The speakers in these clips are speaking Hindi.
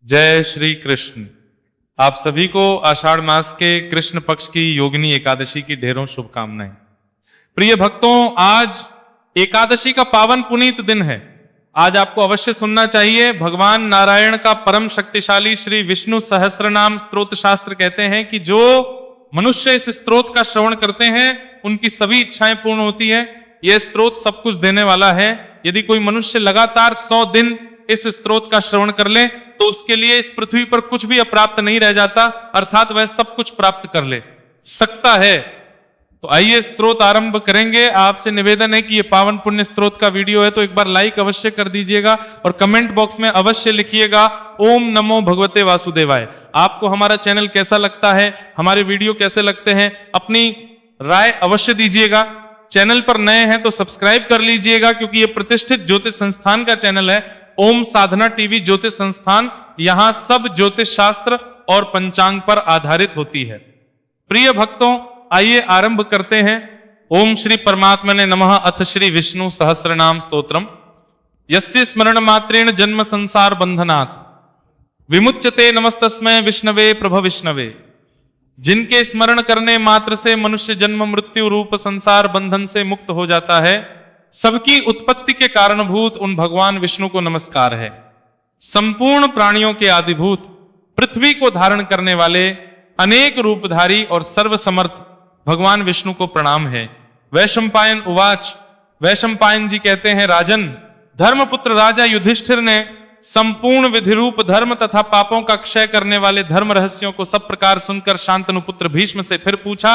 जय श्री कृष्ण। आप सभी को आषाढ़ मास के कृष्ण पक्ष की योगिनी एकादशी की ढेरों शुभकामनाएं। प्रिय भक्तों, आज एकादशी का पावन पुनीत दिन है। आज आपको अवश्य सुनना चाहिए। भगवान नारायण का परम शक्तिशाली श्री विष्णु सहस्त्रनाम स्तोत्र शास्त्र कहते हैं कि जो मनुष्य इस स्तोत्र का श्रवण करते हैं उनकी सभी इच्छाएं पूर्ण होती है। यह स्तोत्र सब कुछ देने वाला है। यदि कोई मनुष्य लगातार 100 दिन इस स्तोत्र का श्रवण कर ले तो उसके लिए इस पृथ्वी पर कुछ भी अप्राप्त नहीं रह जाता, अर्थात वह सब कुछ प्राप्त कर ले सकता है। तो आइए स्तोत्र आरंभ करेंगे। आपसे निवेदन है कि ये पावन पुण्य स्तोत्र का वीडियो है तो एक बार लाइक अवश्य कर दीजिएगा और कमेंट बॉक्स में अवश्य लिखिएगा ओम नमो भगवते वासुदेवाय। आपको हमारा चैनल कैसा लगता है, हमारे वीडियो कैसे लगते हैं, अपनी राय अवश्य दीजिएगा। चैनल पर नए हैं तो सब्सक्राइब कर लीजिएगा क्योंकि ये प्रतिष्ठित ज्योतिष संस्थान का चैनल है, ओम साधना टीवी ज्योतिष संस्थान। यहां सब ज्योतिष शास्त्र और पंचांग पर आधारित होती है। प्रिय भक्तों, आइए आरंभ करते हैं। ओम श्री परमात्मने नमः। अथ श्री विष्णु सहस्रनाम स्तोत्रम। यस्य स्मरण मात्रेण जन्म संसार बंधनात् विमुच्यते नमस्तस्मै विष्णवे प्रभ विष्णवे। जिनके स्मरण करने मात्र से मनुष्य जन्म मृत्यु रूप संसार बंधन से मुक्त हो जाता है, सबकी उत्पत्ति के कारणभूत उन भगवान विष्णु को नमस्कार है। संपूर्ण प्राणियों के आदिभूत, पृथ्वी को धारण करने वाले, अनेक रूपधारी और सर्वसमर्थ भगवान विष्णु को प्रणाम है। वैशंपायन उवाच। वैशंपायन जी कहते हैं, राजन, धर्मपुत्र राजा युधिष्ठिर ने संपूर्ण विधिरूप धर्म तथा पापों का क्षय करने वाले धर्म रहस्यों को सब प्रकार सुनकर शांतनुपुत्र भीष्म से फिर पूछा।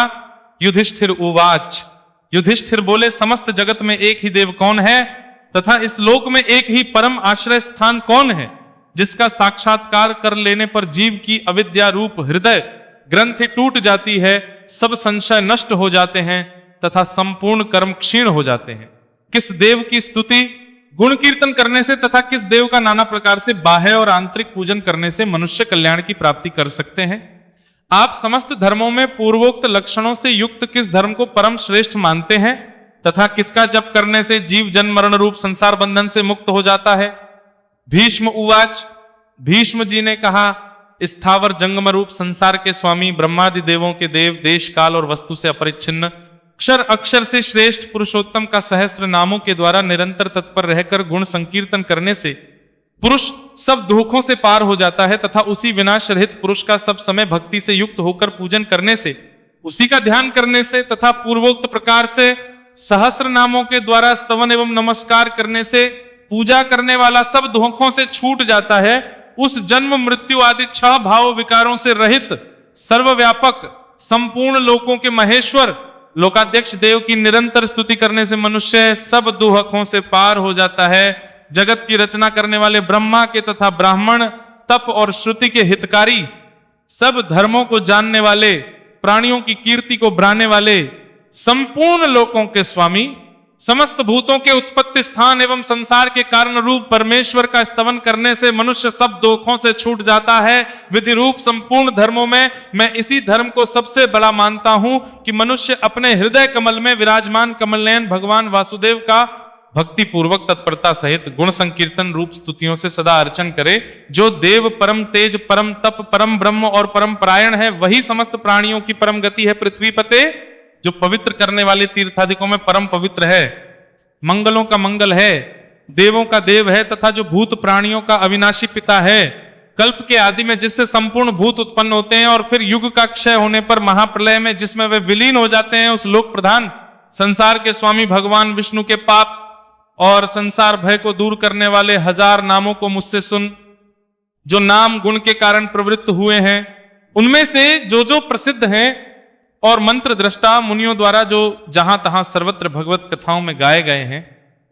युधिष्ठिर उवाच। युधिष्ठिर बोले, समस्त जगत में एक ही देव कौन है तथा इस लोक में एक ही परम आश्रय स्थान कौन है, जिसका साक्षात्कार कर लेने पर जीव की अविद्या रूप हृदय ग्रंथि टूट जाती है, सब संशय नष्ट हो जाते हैं तथा संपूर्ण कर्म क्षीण हो जाते हैं। किस देव की स्तुति गुण कीर्तन करने से तथा किस देव का नाना प्रकार से बाह्य और आंतरिक पूजन करने से मनुष्य कल्याण की प्राप्ति कर सकते हैं। आप समस्त धर्मों में पूर्वोक्त लक्षणों से युक्त किस धर्म को परम श्रेष्ठ मानते हैं तथा किसका जप करने से जीव जन्म मरण रूप संसार बंधन से मुक्त हो जाता है। भीष्म उवाच। भीष्म जी ने कहा, स्थावर जंगम रूप संसार के स्वामी, ब्रह्मादि देवों के देव, देश काल और वस्तु से अपरिच्छिन्न, अक्षर अक्षर से श्रेष्ठ पुरुषोत्तम का सहस्त्र नामों के द्वारा निरंतर तत्पर रहकर गुण संकीर्तन करने से पुरुष सब दुखों से पार हो जाता है तथा उसी विनाश रहित पुरुष का सब समय भक्ति से युक्त होकर पूजन करने से, उसी का ध्यान करने से तथा पूर्वोक्त प्रकार से सहस्त्र नामों के द्वारा स्तवन एवं नमस्कार करने से पूजा करने वाला सब दुखों से छूट जाता है। उस जन्म मृत्यु आदि 6 भाव विकारों से रहित सर्वव्यापक संपूर्ण लोकों के महेश्वर लोकाध्यक्ष देव की निरंतर स्तुति करने से मनुष्य सब दुखों से पार हो जाता है। जगत की रचना करने वाले ब्रह्मा के तथा ब्राह्मण, तप और श्रुति के हितकारी, सब धर्मों को जानने वाले, प्राणियों की कीर्ति को बढ़ाने वाले, संपूर्ण लोकों के स्वामी, समस्त भूतों के उत्पत्ति स्थान एवं संसार के कारण रूप परमेश्वर का स्तवन करने से मनुष्य सब दुखों से छूट जाता है। विधि रूप संपूर्ण धर्मों में मैं इसी धर्म को सबसे बड़ा मानता हूं कि मनुष्य अपने हृदय कमल में विराजमान कमलनयन भगवान वासुदेव का भक्ति पूर्वक तत्परता सहित गुण संकीर्तन रूप स्तुतियों से सदा अर्चन करे। जो देव परम तेज, परम तप, परम ब्रह्म और परम परायण है, वही समस्त प्राणियों की परम गति है। पृथ्वी पते, जो पवित्र करने वाले तीर्थादिकों में परम पवित्र है, मंगलों का मंगल है, देवों का देव है तथा जो भूत प्राणियों का अविनाशी पिता है, कल्प के आदि में जिससे संपूर्ण भूत उत्पन्न होते हैं और फिर युग का क्षय होने पर महाप्रलय में जिसमें वे विलीन हो जाते हैं, उस लोक प्रधान संसार के स्वामी भगवान विष्णु के पाप और संसार भय को दूर करने वाले 1000 नामों को मुझसे सुन। जो नाम गुण के कारण प्रवृत्त हुए हैं उनमें से जो जो प्रसिद्ध हैं और मंत्र दृष्टा मुनियों द्वारा जो जहां तहां सर्वत्र भगवत कथाओं में गाए गए हैं,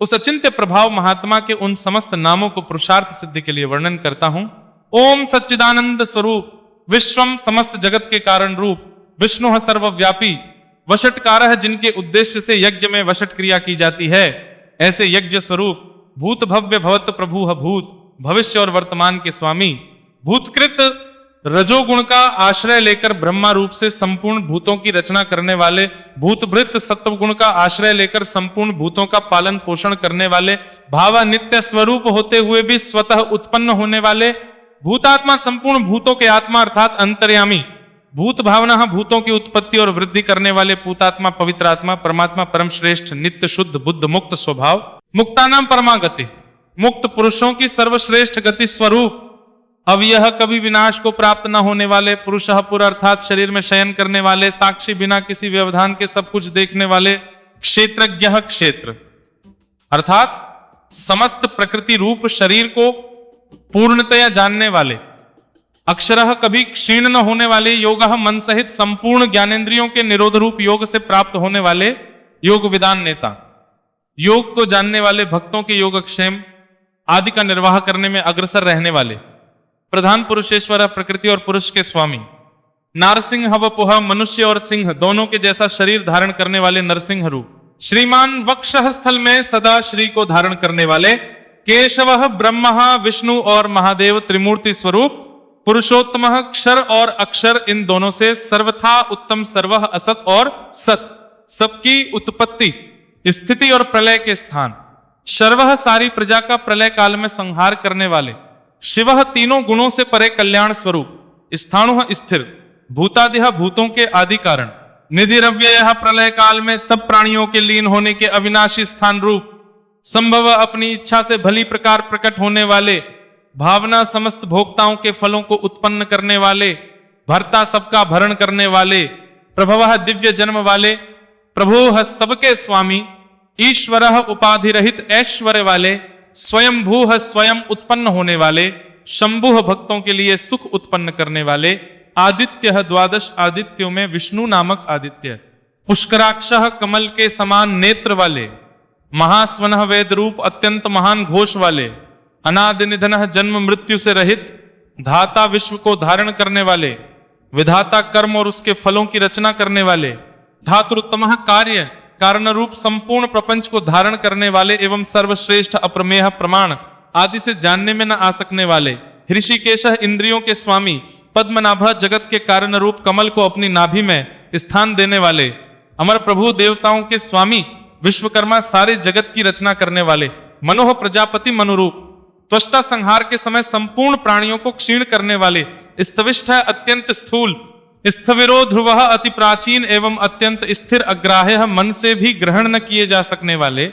उस अचिंत्य प्रभाव महात्मा के उन समस्त नामों को पुरुषार्थ सिद्धि के लिए वर्णन करता हूं। ओम सच्चिदानंद स्वरूप, विश्वम समस्त जगत के कारण रूप, विष्णु सर्वव्यापी, वशटकारः जिनके उद्देश्य से यज्ञ में वशट क्रिया की जाती है, ऐसे यज्ञ स्वरूप, भूत भव्य भवत प्रभु भूत, भविष्य और वर्तमान के स्वामी, भूतकृत रजोगुण का आश्रय लेकर ब्रह्मा रूप से संपूर्ण भूतों की रचना करने वाले, भूतभृत सत्वगुण का आश्रय लेकर संपूर्ण भूतों का पालन पोषण करने वाले, भावा नित्य स्वरूप होते हुए भी स्वतः उत्पन्न होने वाले, भूतात्मा संपूर्ण भूतों के आत्मा अर्थात अंतर्यामी, भूत भावना भूतों की उत्पत्ति और वृद्धि करने वाले पूतात्मा, पवित्र आत्मा, परमात्मा, परम श्रेष्ठ, नित्य शुद्ध, बुद्ध, मुक्त स्वभाव, मुक्तानाम परमागति, मुक्त पुरुषों की सर्वश्रेष्ठ गति स्वरूप, अब यह कभी विनाश को प्राप्त न होने वाले, पुरुष पुर अर्थात शरीर में शयन करने वाले, साक्षी बिना किसी व्यवधान के सब कुछ देखने वाले, क्षेत्रज्ञ क्षेत्र अर्थात समस्त प्रकृति रूप शरीर को पूर्णतया जानने वाले, अक्षरः कभी क्षीण न होने वाले, योगः मन सहित संपूर्ण ज्ञानेंद्रियों के निरोध रूप योग से प्राप्त होने वाले योग विदान नेता, योग को जानने वाले, भक्तों के योगक्षेम आदि का निर्वाह करने में अग्रसर रहने वाले, प्रधान पुरुषेश्वर, प्रकृति और पुरुष के स्वामी, नारसिंह वपुह, मनुष्य और सिंह दोनों के जैसा शरीर धारण करने वाले नरसिंह रूप, श्रीमान वक्षः स्थल में सदा श्री को धारण करने वाले, केशव ब्रह्म विष्णु और महादेव त्रिमूर्ति स्वरूप, पुरुषोत्तम क्षर और अक्षर इन दोनों से सर्वथा उत्तम, सर्वः असत और सत, सबकी उत्पत्ति, स्थिति और प्रलय के स्थान, सर्वः सारी प्रजा का प्रलय काल में संहार करने वाले, शिवः तीनों गुणों से परे कल्याण स्वरूप, स्थाणुः स्थिर, भूतादिह भूतों के आदि कारण, निधिरव्ययः प्रलय काल में सब प्राणियों के लीन होने के अविनाशी स्थान रूप, संभव अपनी इच्छा से भली प्रकार प्रकट होने वाले, भावना समस्त भोक्ताओं के फलों को उत्पन्न करने वाले, भरता सबका भरण करने वाले, प्रभवः दिव्य जन्म वाले, प्रभुः सबके स्वामी, ईश्वरः उपाधि रहित ऐश्वर्य वाले, स्वयंभूः स्वयं उत्पन्न होने वाले, शंभुः भक्तों के लिए सुख उत्पन्न करने वाले, आदित्य द्वादश आदित्यों में विष्णु नामक आदित्य, पुष्कराक्षः कमल के समान नेत्र वाले, महास्वनः वेद रूप अत्यंत महान घोष वाले, अनादि निधन जन्म मृत्यु से रहित, धाता विश्व को धारण करने वाले, विधाता कर्म और उसके फलों की रचना करने वाले, धातुरुत्तम कार्य कारण रूप संपूर्ण प्रपंच को धारण करने वाले एवं सर्वश्रेष्ठ अप्रमेय प्रमाण आदि से जानने में न आ सकने वाले, ऋषिकेश इंद्रियों के स्वामी, पद्मनाभ जगत के कारण रूप कमल को अपनी नाभि में स्थान देने वाले, अमर प्रभु देवताओं के स्वामी, विश्वकर्मा सारे जगत की रचना करने वाले, मनोह प्रजापति मनुरूप, त्वष्टा संहार के समय संपूर्ण प्राणियों को क्षीण करने वाले, स्तविष्ठ अत्यंत स्थूल, स्थविरो ध्रुवः अति प्राचीन एवं अत्यंत स्थिर, अग्राह्य मन से भी ग्रहण न किए जा सकने वाले,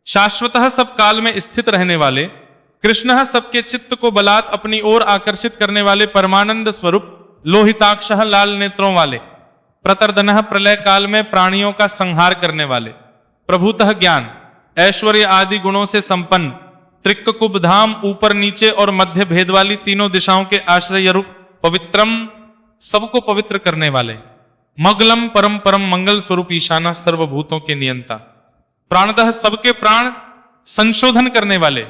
शाश्वतः सब काल में स्थित रहने वाले, कृष्ण सबके चित्त को बलात् अपनी ओर आकर्षित करने वाले, परमानंद स्वरूप, लोहिताक्षः लाल नेत्रों वाले, प्रतर्दनः प्रलय काल में प्राणियों का संहार करने वाले, प्रभुतः ज्ञान ऐश्वर्य आदि गुणों से संपन्न, त्रिक्कुब धाम ऊपर नीचे और मध्य भेद वाली तीनों दिशाओं के आश्रय रूप, पवित्रम सबको पवित्र करने वाले, मगलम परम परम मंगल स्वरूप, ईशाना सर्वभूतों के नियंता, प्राणदः सबके प्राण संशोधन करने वाले,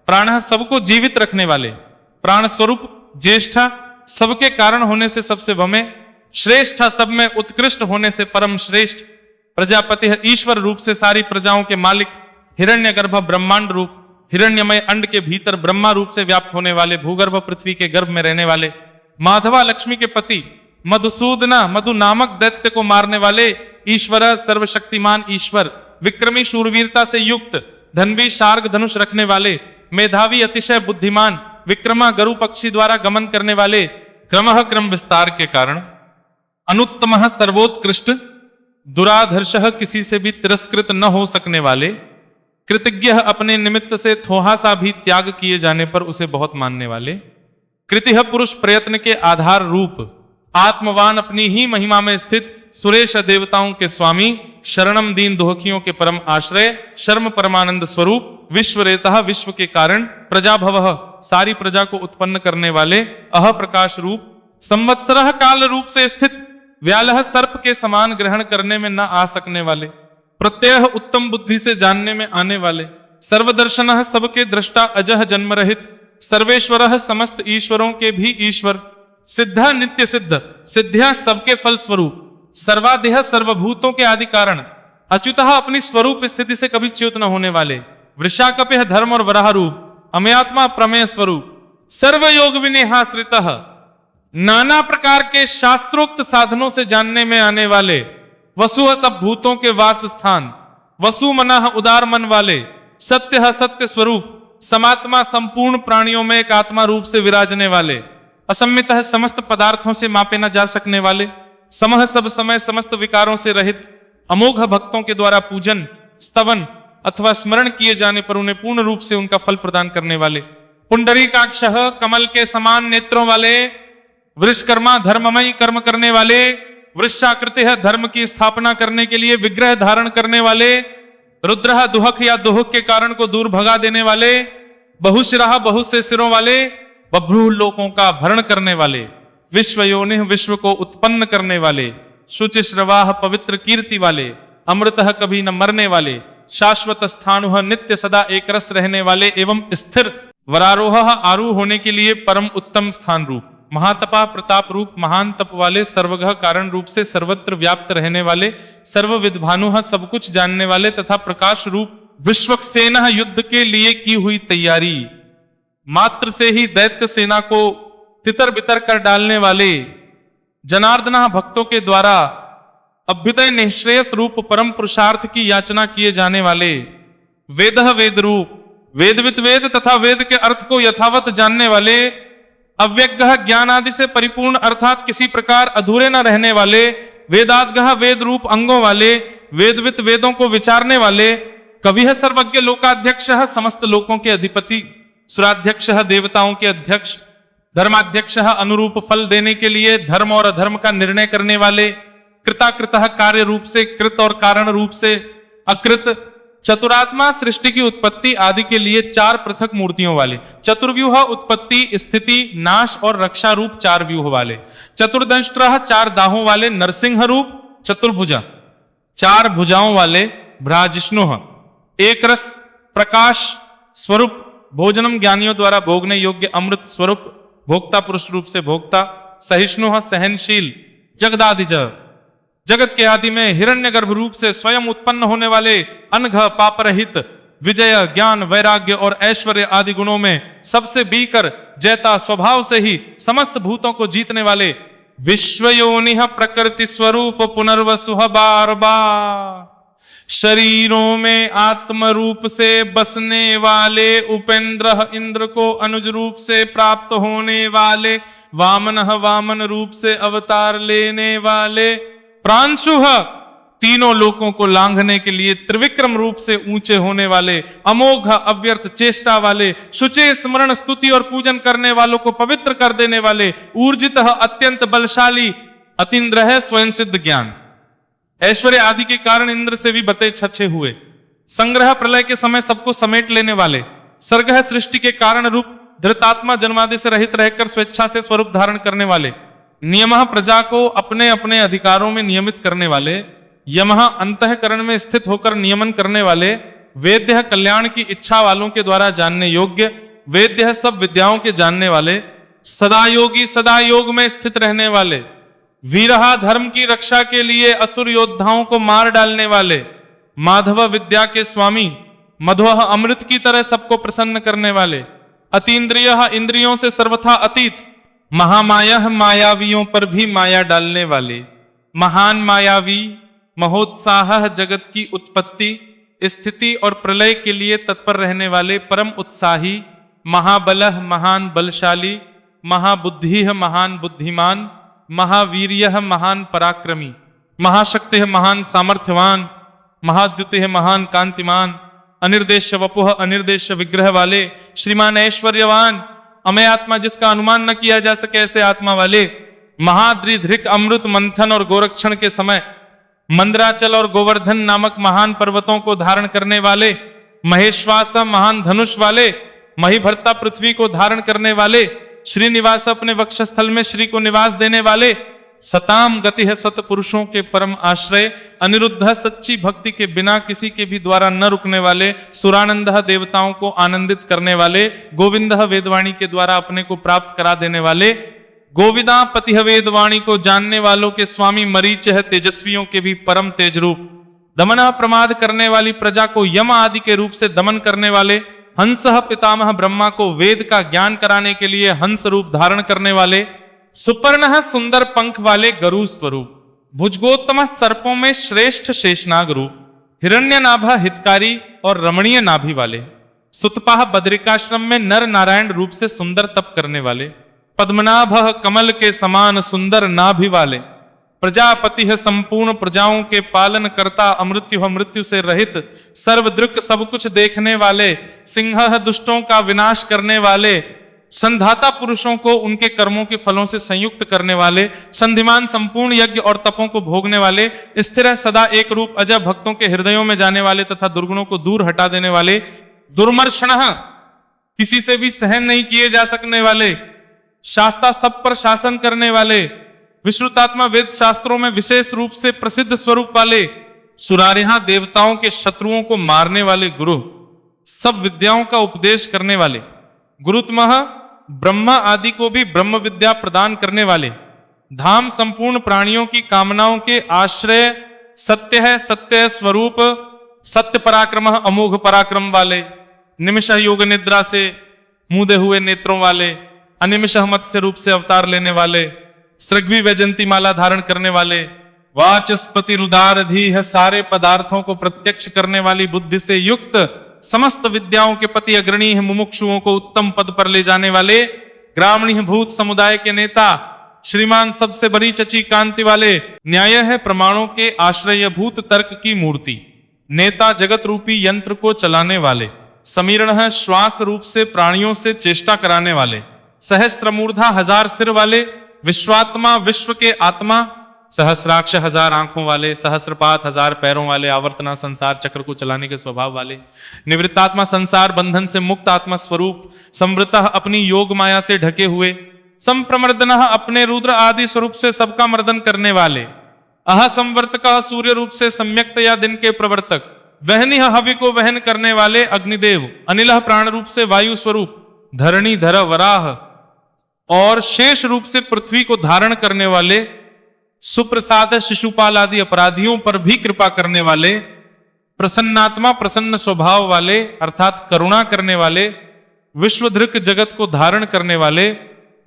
प्राण सबको जीवित रखने वाले, प्राण स्वरूप, ज्येष्ठा सबके कारण होने से सबसे वमे, श्रेष्ठा सब में उत्कृष्ट होने से परम श्रेष्ठ, प्रजापति ईश्वर रूप से सारी प्रजाओं के मालिक, हिरण्यगर्भ ब्रह्मांड रूप, हिरण्यमय अंड के भीतर ब्रह्मा रूप से व्याप्त होने वाले, भूगर्भ पृथ्वी के गर्भ में रहने वाले, माधवा लक्ष्मी के पति, मधुसूदना मधु नामक दैत्य को मारने वाले, ईश्वर सर्वशक्तिमान ईश्वर, विक्रमी शूरवीरता से युक्त, धनवी शार्ग धनुष रखने वाले, मेधावी अतिशय बुद्धिमान, विक्रमा गरु पक्षी द्वारा गमन करने वाले, क्रमः क्रम विस्तार के कारण, अनुत्तमः सर्वोत्कृष्ट, दुराधर्षः किसी से भी तिरस्कृत न हो सकने वाले, कृतज्ञ अपने निमित्त से थोड़ा सा भी त्याग किए जाने पर उसे बहुत मानने वाले, कृतिह पुरुष प्रयत्न के आधार रूप, आत्मवान अपनी ही महिमा में स्थित, सुरेश देवताओं के स्वामी, शरणम दीन दुखियों के परम आश्रय, शर्म परमानंद स्वरूप, विश्वरेतः विश्व के कारण, प्रजाभवः सारी प्रजा को उत्पन्न करने वाले, अह प्रकाश रूप, संवत्सरः काल रूप से स्थित, व्यालह सर्प के समान ग्रहण करने में न आ सकने वाले, प्रत्यय उत्तम बुद्धि से जानने में आने वाले, सर्वदर्शनः सबके दृष्टा, अजह जन्म रहित, सर्वेश्वरः समस्त ईश्वरों के भी ईश्वर, सिद्धा नित्य सिद्ध, सिद्धियां सबके फल स्वरूप, सर्वादेह सर्वभूतों के आदि कारण, अच्युतः अपनी स्वरूप स्थिति से कभी च्युत न होने वाले, वृषाकपि धर्म और वराह रूप, अमयात्मा प्रमेय स्वरूप, सर्वयोग विनेहाश्रितः, नाना प्रकार के शास्त्रोक्त साधनों से जानने में आने वाले, वसु सब भूतों के वास स्थान, वसु मनः उदार मन वाले, सत्य सत्य स्वरूप, समात्मा संपूर्ण प्राणियों में एक आत्मा रूप से विराजने वाले, असम्मितः समस्त पदार्थों से मापे न जा सकने वाले, समह सब समय समस्त विकारों से रहित, अमोघ भक्तों के द्वारा पूजन, स्तवन अथवा स्मरण किए जाने पर उन्हें पूर्ण रूप से उनका फल प्रदान करने वाले, पुंडरीकाक्षः कमल के समान नेत्रों वाले, वृषकर्मा धर्ममयी कर्म करने वाले, वृषाकृतिः धर्म की स्थापना करने के लिए विग्रह धारण करने वाले, रुद्रः दुहक या दुहक के कारण को दूर भगा देने वाले, बहुशिरः बहुत से सिरों वाले, बभ्रूह लोकों का भरण करने वाले, विश्व योनिः विश्व को उत्पन्न करने वाले, शुचिश्रवाह पवित्र कीर्ति वाले, अमृतः कभी न मरने वाले, शाश्वत स्थानुः नित्य सदा एक रस रहने वाले एवं स्थिर, वरारोह आरूह होने के लिए परम उत्तम स्थान रूप, महातपा प्रताप रूप महान तप वाले, सर्वगह कारण रूप से सर्वत्र व्याप्त रहने वाले, सर्व विद्भानुः सब कुछ जानने वाले तथा प्रकाश रूप, विश्वक्सेनः युद्ध के लिए की हुई तैयारी, मात्र से ही दैत्य सेना को तितर बितर कर डालने वाले, जनार्दन भक्तों के द्वारा अभ्युदय निःश्रेयस रूप परम पुरुषार्थ की याचना किए जाने वाले, वेदः वेद रूप, वेदवित वेद तथा वेद के अर्थ को यथावत जानने वाले, अव्यग्गः ज्ञान आदि से परिपूर्ण अर्थात किसी प्रकार अधूरे न रहने वाले, वेदाद्गः वेद रूप अंगों वाले, वेदवित वेदों को विचारने वाले, कविः सर्वज्ञ लोकाध्यक्षः समस्त लोकों के अधिपति, सुराध्यक्षः देवताओं के अध्यक्ष, धर्माध्यक्षः अनुरूप फल देने के लिए धर्म और अधर्म का निर्णय करने वाले, कृताकृतः कार्य रूप से कृत और कारण रूप से अकृत, चतुरात्मा सृष्टि की उत्पत्ति आदि के लिए चार पृथक मूर्तियों वाले, चतुर्व्यूह उत्पत्ति स्थिति नाश और रक्षा रूप चार व्यूह वाले, चतुर्दंष्ट्रः चार दाहों वाले नरसिंह रूप, चतुर्भुजा चार भुजाओं वाले भ्राजिष्णुः, एक रस प्रकाश स्वरूप, भोजनम ज्ञानियों द्वारा भोगने योग्य अमृत स्वरूप, भोक्ता पुरुष रूप से भोक्ता, सहिष्णुः सहनशील, जगदादिज जगत के आदि में हिरण्यगर्भ रूप से स्वयं उत्पन्न होने वाले, अनघ पापरहित, विजय ज्ञान वैराग्य और ऐश्वर्य आदि गुणों में सबसे बीकर जैता स्वभाव से ही समस्त भूतों को जीतने वाले, विश्वयोनिः प्रकृति स्वरूप पुनर्वसुः बार बार, शरीरों में आत्म रूप से बसने वाले, उपेंद्र इंद्र को अनुज रूप से प्राप्त होने वाले, वामनः वामन रूप से अवतार लेने वाले, प्रांशुः तीनों लोकों को लांघने के लिए त्रिविक्रम रूप से ऊंचे होने वाले, अमोघ अव्यर्थ चेष्टा वाले, शुचि स्मरण स्तुति और पूजन करने वालों को पवित्र कर देने वाले, ऊर्जितः अत्यंत बलशाली, अतीन्द्र है स्वयं सिद्ध ज्ञान, ऐश्वर्य आदि के कारण इंद्र से भी बते छछे हुए, संग्रह प्रलय के समय सबको समेट लेने वाले, सर्ग है सृष्टि के कारण रूप, धृतात्मा जन्मादि से रहित रहकर स्वेच्छा से स्वरूप धारण करने वाले, नियमः प्रजा को अपने अपने अधिकारों में नियमित करने वाले, यमः अंतःकरण में स्थित होकर नियमन करने वाले, वेद्य कल्याण की इच्छा वालों के द्वारा जानने योग्य, वेद्य सब विद्याओं के जानने वाले, सदा योगी सदा योग में स्थित रहने वाले, वीरहा धर्म की रक्षा के लिए असुर योद्धाओं को मार डालने वाले, माधव विद्या के स्वामी, मध्वः अमृत की तरह सबको प्रसन्न करने वाले, अतीन्द्रियः इंद्रियों से सर्वथा अतीत, महामायः मायावियों पर भी माया डालने वाले, महान मायावी, महोत्साह जगत की उत्पत्ति स्थिति और प्रलय के लिए तत्पर रहने वाले, परम उत्साही, महाबलः महान बलशाली, महाबुद्धिः महान बुद्धिमान, महावीर्यः महान पराक्रमी, महाशक्तिः महान सामर्थ्यवान, महाद्युतिः महान कांतिमान, अनिर्देश्य वपुः अनिर्देश्य विग्रह वाले, श्रीमान ऐश्वर्यवान, अमय आत्मा जिसका अनुमान न किया जा सके ऐसे आत्मा वाले, महाद्रिधृक अमृत मंथन और गोरक्षण के समय मंद्राचल और गोवर्धन नामक महान पर्वतों को धारण करने वाले, महेश्वास महान धनुष वाले, महीभर्ता पृथ्वी को धारण करने वाले, श्रीनिवास अपने वक्षस्थल में श्री को निवास देने वाले, सताम गति है सतपुरुषों के परम आश्रय, अनिरुद्ध सच्ची भक्ति के बिना किसी के भी द्वारा न रुकने वाले, सुरानंद देवताओं को आनंदित करने वाले, गोविंद वेदवाणी के द्वारा अपने को प्राप्त करा देने वाले, गोविदा पति वेदवाणी को जानने वालों के स्वामी, मरीच है तेजस्वियों के भी परम तेज रूप, दमन प्रमाद करने वाली प्रजा को यम आदि के रूप से दमन करने वाले, हंस पितामह ब्रह्मा को वेद का ज्ञान कराने के लिए हंस रूप धारण करने वाले, सुपर्ण सुंदर पंख वाले गरु स्वरूप, भुजगोत्तम सर्पों में श्रेष्ठ शेषनाग रूप, हिरण्यनाभ हितकारी और रमणीय नाभि वाले, सुतपाह बद्रिकाश्रम में नर नारायण रूप से सुंदर तप करने वाले, पद्मनाभ कमल के समान सुंदर नाभि वाले, प्रजापति है संपूर्ण प्रजाओं के पालन करता, अमृत्यु मृत्यु से रहित, सर्वदृक् सब कुछ देखने वाले, सिंह है दुष्टों का विनाश करने वाले, संधाता पुरुषों को उनके कर्मों के फलों से संयुक्त करने वाले, संधिमान संपूर्ण यज्ञ और तपों को भोगने वाले, स्थिर है सदा एक रूप, अजय भक्तों के हृदयों में जाने वाले तथा दुर्गुणों को दूर हटा देने वाले, दुर्मर्षण किसी से भी सहन नहीं किए जा सकने वाले, शास्ता सब पर शासन करने वाले, विश्रुतात्मा वेद शास्त्रों में विशेष रूप से प्रसिद्ध स्वरूप वाले, सुरारिहा देवताओं के शत्रुओं को मारने वाले गुरु, सब विद्याओं का उपदेश करने वाले, गुरुत्मः ब्रह्मा आदि को भी ब्रह्म विद्या प्रदान करने वाले, धाम संपूर्ण प्राणियों की कामनाओं के आश्रय, सत्य है सत्य स्वरूप, सत्य पराक्रम अमोघ पराक्रम वाले, निमिष योग निद्रा से मूंदे हुए नेत्रों वाले, अनिमिष मत्स्य रूप से अवतार लेने वाले, सृग्वी वैजंती माला धारण करने वाले, वाचस्पति रुदारधी है सारे पदार्थों को प्रत्यक्ष करने वाली बुद्धि से युक्त, समस्त विद्याओं के पति अग्रणी है मुमुक्षुओं को उत्तम पद पर ले जाने वाले, ग्रामीण भूत समुदाय के नेता, श्रीमान सबसे बड़ी चची कांति वाले, न्याय है प्रमाणों के आश्रय भूत तर्क की मूर्ति, नेता जगत रूपी यंत्र को चलाने वाले, समीरण है श्वास रूप से प्राणियों से चेष्टा कराने वाले, सहस्र मूर्धा हजार सिर वाले, विश्वात्मा विश्व के आत्मा, सहस्राक्ष हजार आंखों वाले, सहस्रपात हजार पैरों वाले, आवर्तना संसार चक्र को चलाने के स्वभाव वाले, निवृत्तात्मा संसार बंधन से मुक्त आत्मा स्वरूप, समृतः अपनी योग माया से ढके हुए, संप्रमर्दन अपने रुद्र आदि स्वरूप से सबका मर्दन करने वाले, अह संवर्तक सूर्य रूप से सम्यक्तया दिन के प्रवर्तक, वहनी हवि को वहन करने वाले अग्निदेव, अनिल प्राण रूप से वायु स्वरूप, धरणी धर वराह और शेष रूप से पृथ्वी को धारण करने वाले, सुप्रसाद शिशुपाल आदि अपराधियों पर भी कृपा करने वाले, प्रसन्नात्मा प्रसन्न स्वभाव वाले अर्थात करुणा करने वाले, विश्वधृक जगत को धारण करने वाले,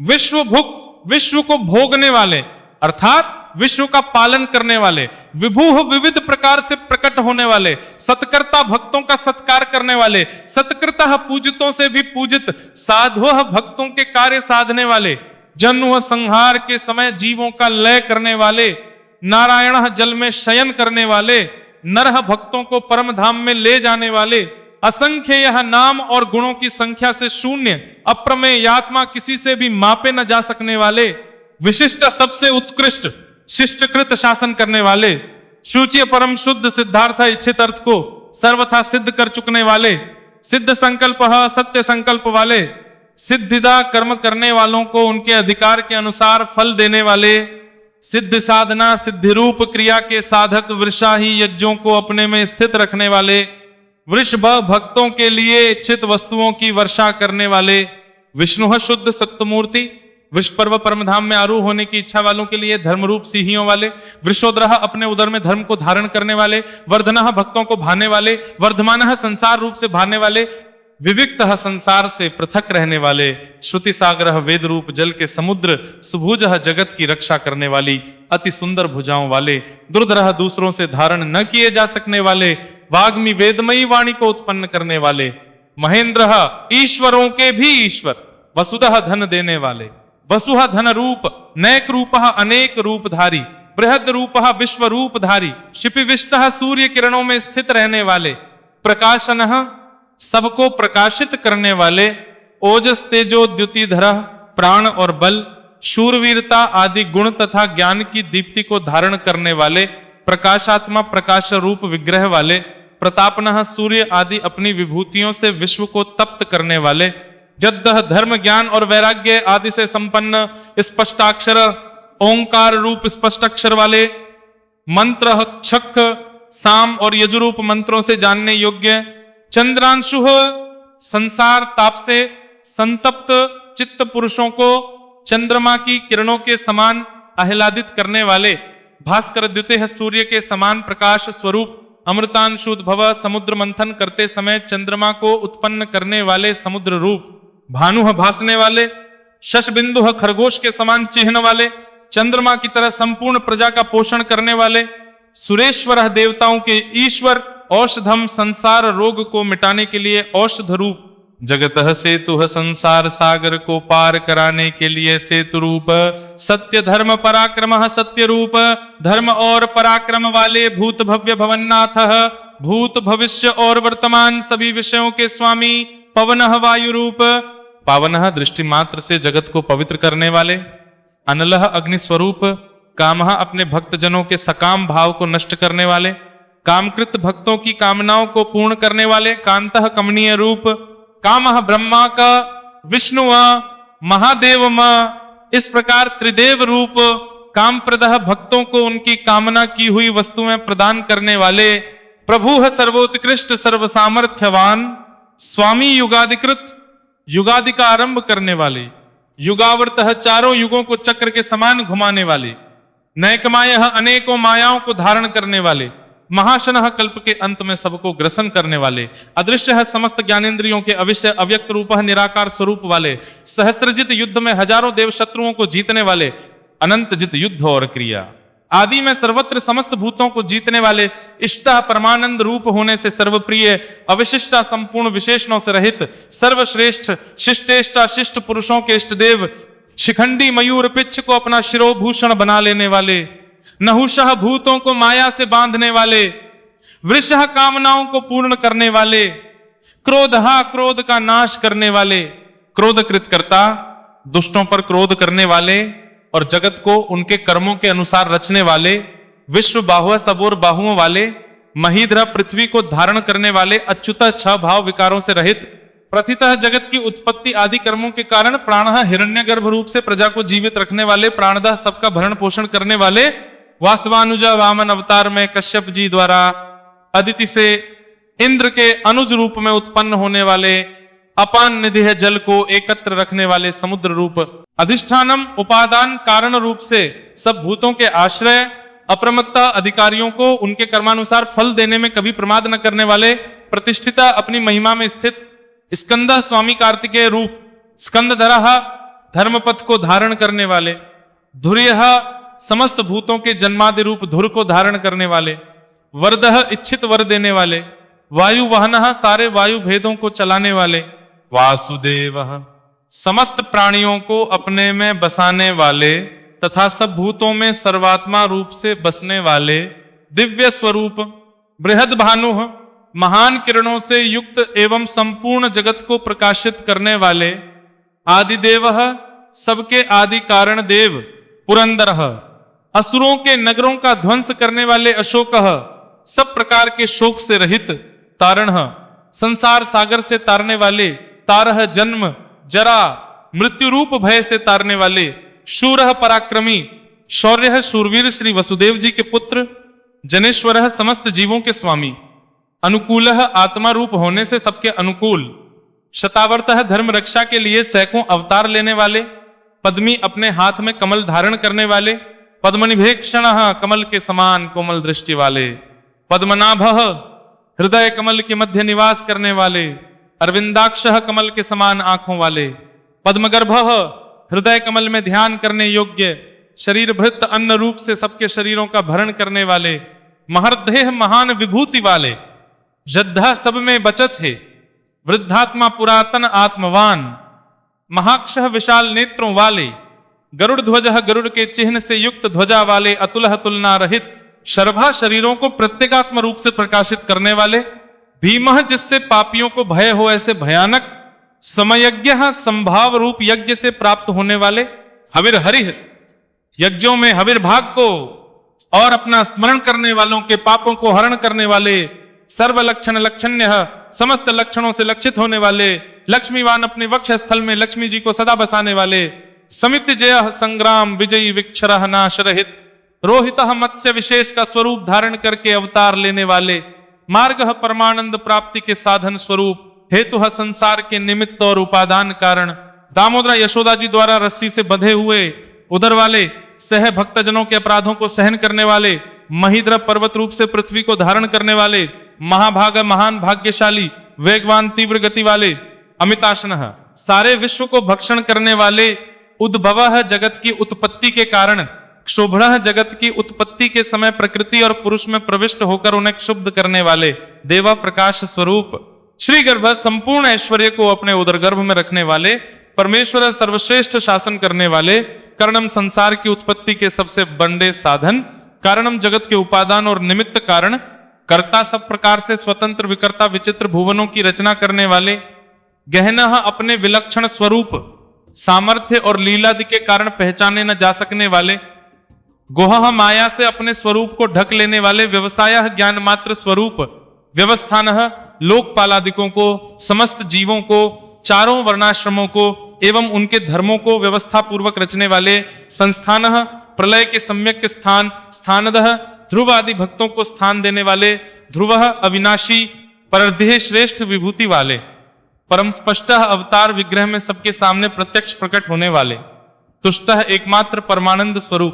विश्वभुक विश्व को भोगने वाले अर्थात विश्व का पालन करने वाले, विभुः विविध प्रकार से प्रकट होने वाले, सत्कर्ता भक्तों का सत्कार करने वाले, सत्कृतः पूजितों से भी पूजित, साधुः भक्तों के कार्य साधने वाले, जन्म संहार के समय जीवों का लय करने वाले, नारायण जल में शयन करने वाले, नरह भक्तों को परम धाम में ले जाने वाले, असंख्य यह नाम और गुणों की संख्या से शून्य, अप्रमेय आत्मा किसी से भी मापे न जा सकने वाले, विशिष्ट सबसे उत्कृष्ट शिष्टकृत शासन करने वाले, शुचि परम शुद्ध सिद्धार्थ इच्छित अर्थ को सर्वथा सिद्ध कर चुकने वाले, सिद्ध संकल्प सत्य संकल्प वाले, सिद्धिदा कर्म करने वालों को उनके अधिकार के अनुसार फल देने वाले, सिद्ध साधना सिद्धि रूप क्रिया के साधक वृषाही यज्ञों को अपने में स्थित रखने वाले, वृषभ भक्तों के लिए इच्छित वस्तुओं की वर्षा करने वाले, विष्णु शुद्ध सत्यमूर्ति, विश्व पर्व परमधाम में आरूढ़ होने की इच्छा वालों के लिए धर्मरूप सिंहियों वाले, वृषोद्रह अपने उदर में धर्म को धारण करने वाले, वर्धनः भक्तों को भाने वाले, वर्धमानः संसार रूप से भाने वाले, विविक्तः संसार से पृथक रहने वाले, श्रुति सागर वेद रूप जल के समुद्र, सुभुजः जगत की रक्षा करने वाली, अति सुंदर भुजाओं वाले, दुर्धरः दूसरों से धारण न किए जा सकने वाले, वाग्मी वेदमयी वाणी को उत्पन्न करने वाले, महेंद्र ईश्वरों के भी ईश्वर, वसुधः धन देने वाले, वसुह धन रूप, नैक रूपः अनेक रूपधारी, बृहद रूपः विश्व रूपधारी, क्षिपिविष्टः सूर्य किरणों में स्थित रहने वाले, प्रकाशनः सबको प्रकाशित करने वाले, ओजस तेजो द्युतिधर प्राण और बल, शूरवीरता आदि गुण तथा ज्ञान की दीप्ति को धारण करने वाले, प्रकाशात्मा प्रकाश रूप विग्रह वाले, प्रतापनः सूर्य आदि अपनी विभूतियों से विश्व को तप्त करने वाले, जद्दह धर्म ज्ञान और वैराग्य आदि से संपन्न स्पष्टाक्षर ओंकार रूप स्पष्टाक्षर वाले, मंत्र छक साम और यजुरूप मंत्रों से जानने योग्य, चंद्रांशु संसार ताप से संतप्त चित्त पुरुषों को चंद्रमा की किरणों के समान आह्लादित करने वाले, भास्कर द्युतिः सूर्य के समान प्रकाश स्वरूप, अमृतांशुद्भव समुद्र मंथन करते समय चंद्रमा को उत्पन्न करने वाले समुद्र रूप, भानु भासने वाले, शशबिंदु खरगोश के समान चिन्ह वाले, चंद्रमा की तरह संपूर्ण प्रजा का पोषण करने वाले, सुरेश्वर देवताओं के ईश्वर औषधम संसार रोग को मिटाने के लिए औषध रूप, जगतः सेतु संसार सागर को पार कराने के लिए सेतु रूप, सत्य धर्म पराक्रम सत्य रूप, धर्म और पराक्रम वाले भूत भव्य भवन्नाथ, भूत भविष्य और वर्तमान सभी विषयों के स्वामी, पवनः वायु रूप, पावनः दृष्टि मात्र से जगत को पवित्र करने वाले, अनलः अग्नि स्वरूप, कामः अपने भक्तजनों के सकाम भाव को नष्ट करने वाले, कामकृत भक्तों की कामनाओं को पूर्ण करने वाले, कांतः कमनीय रूप, कामः ब्रह्मा का, विष्णु महादेव इस प्रकार त्रिदेव रूप, काम प्रदः भक्तों को उनकी कामना की हुई वस्तुएं प्रदान करने वाले, प्रभु सर्वोत्कृष्ट सर्व सामर्थ्यवान, स्वामी युगाधिकृत, युगादि का आरंभ करने वाले, युगावर्तः चारों युगों को चक्र के समान घुमाने वाले, नैकमायः अनेकों मायाओं को धारण करने वाले, महाशनः कल्प के अंत में सबको ग्रसन करने वाले, अदृश्य है समस्त ज्ञानेंद्रियों के अविषय अव्यक्त रूप निराकार स्वरूप वाले, सहस्रजित युद्ध में हजारों देव शत्रुओं को जीतने वाले, अनंत जित युद्ध और क्रिया आदि में सर्वत्र समस्त भूतों को जीतने वाले, इष्टा परमानंद रूप होने से सर्वप्रिय, अविशिष्टा संपूर्ण विशेषणों से रहित, सर्वश्रेष्ठ शिष्टेष्टा शिष्ट पुरुषों के इष्ट देव, शिखंडी मयूर पिच्छ को अपना शिरोभूषण बना लेने वाले, नहुषः भूतों को माया से बांधने वाले, वृषः कामनाओं को पूर्ण करने वाले, क्रोधः क्रोध का नाश करने वाले, क्रोधकृत कर्ता, दुष्टों पर क्रोध करने वाले और जगत को उनके कर्मों के अनुसार रचने वाले, विश्व बाहुः सबोर बाहुओं वाले, महीधर पृथ्वी को धारण करने वाले, अच्युत छह भाव विकारों से रहित, प्रथितः जगत की उत्पत्ति आदि कर्मों के कारण प्राणः हिरण्यगर्भ रूप से प्रजा को जीवित रखने वाले, प्राणदः सबका भरण पोषण करने वाले, वासवानुजा वामन अवतार में कश्यप जी द्वारा अदिति से इंद्र के अनुज रूप में उत्पन्न होने वाले, अपान निधि है जल को एकत्र रखने वाले समुद्र रूप, अधिष्ठानम उपादान कारण रूप से सब भूतों के आश्रय, अप्रमत्ता अधिकारियों को उनके कर्मानुसार फल देने में कभी प्रमाद न करने वाले, प्रतिष्ठिता अपनी महिमा में स्थित, स्कंद स्वामी कार्तिकेय रूप, स्कंदधरः धर्मपथ को धारण करने वाले, धुर्यः समस्त भूतों के जन्मादि रूप धुर को धारण करने वाले, वरदः इच्छित वर देने वाले, वायु वाहनः सारे वायु भेदों को चलाने वाले, वासुदेवः समस्त प्राणियों को अपने में बसाने वाले तथा सब भूतों में सर्वात्मा रूप से बसने वाले, दिव्य स्वरूप, बृहद भानुः महान किरणों से युक्त एवं संपूर्ण जगत को प्रकाशित करने वाले, आदिदेवः सबके आदि कारण देव, पुरंदरः असुरों के नगरों का ध्वंस करने वाले, अशोकः सब प्रकार के शोक से रहित, तारणः संसार सागर से तारने वाले, तारः जन्म जरा मृत्यु रूप भय से तारने वाले, शूरः पराक्रमी, शौर्यः शूरवीर श्री वसुदेव जी के पुत्र, जनेश्वरः समस्त जीवों के स्वामी, अनुकूलः आत्मा रूप होने से सबके अनुकूल, शतावर्तः धर्म रक्षा के लिए सैकड़ों अवतार लेने वाले, पद्मी अपने हाथ में कमल धारण करने वाले, पद्मनिभेक्षणः कमल के समान कोमल दृष्टि वाले, पद्मनाभः हृदय कमल के मध्य निवास करने वाले, अरविंदाक्षः कमल के समान आंखों वाले, पद्मगर्भः हृदय कमल में ध्यान करने योग्य, शरीर भृत अन्न रूप से सबके शरीरों का भरण करने वाले, महर्देह महान विभूति वाले, जद्धा सब में बचत है, वृद्धात्मा पुरातन आत्मवान, महाक्षः विशाल नेत्रों वाले, गरुड़ ध्वजः गरुड़ के चिन्ह से युक्त ध्वजा वाले, अतुलः तुलना रहित, शर्भा शरीरों को प्रत्येगात्म रूप से प्रकाशित करने वाले, भीमः जिससे पापियों को भय हो ऐसे भयानक, समयज्ञः संभाव रूप यज्ञ से प्राप्त होने वाले, हविर हरिः यज्ञों में हविर भाग को और अपना स्मरण करने वालों के पापों को हरण करने वाले, सर्व लक्षण लक्षण्यः समस्त लक्षणों से लक्षित होने वाले, लक्ष्मीवान अपने वक्ष स्थल में लक्ष्मी जी को सदा बसाने वाले, समित जय संग्राम विजयी विक्षरः नाश रहित, रोहितः मत्स्य विशेष का स्वरूप धारण करके अवतार लेने वाले, मार्गः परमानंद प्राप्ति के साधन स्वरूप, हेतु संसार के निमित्त और उपादान कारण, दामोदर यशोदा जी द्वारा रस्सी से बंधे हुए उदर वाले, सह भक्तजनों के अपराधों को सहन करने वाले, महीद्र पर्वत रूप से पृथ्वी को धारण करने वाले, महाभाग महान भाग्यशाली, वेगवान तीव्र गति वाले, अमिताशनः सारे विश्व को भक्षण करने वाले, उद्भवः जगत की उत्पत्ति के कारण, क्षोभण जगत की उत्पत्ति के समय प्रकृति और पुरुष में प्रविष्ट होकर उन्हें क्षुब्ध करने वाले देवा प्रकाश स्वरूप, श्री गर्भ संपूर्ण ऐश्वर्य को अपने उदर गर्भ में रखने वाले परमेश्वर सर्वश्रेष्ठ शासन करने वाले, कर्णम संसार की उत्पत्ति के सबसे बड़े साधन, कारणम जगत के उपादान और निमित्त कारण, कर्ता सब प्रकार से स्वतंत्र विकर्ता विचित्र भुवनों की रचना करने वाले, गहना अपने विलक्षण स्वरूप सामर्थ्य और लीलादि के कारण पहचाने न जा सकने वाले, गोह माया से अपने स्वरूप को ढक लेने वाले, व्यवसाय ज्ञान मात्र स्वरूप, व्यवस्थान लोकपालादिकों को, समस्त जीवों को, चारों वर्णाश्रमों को एवं उनके धर्मों को व्यवस्था पूर्वक रचने वाले, संस्थान प्रलय के सम्यक स्थान, स्थानदः ध्रुव आदि भक्तों को स्थान देने वाले, ध्रुव अविनाशी परदेह श्रेष्ठ विभूति वाले, परम स्पष्ट अवतार विग्रह में सबके सामने प्रत्यक्ष प्रकट होने वाले, तुष्ट एकमात्र परमानंद स्वरूप,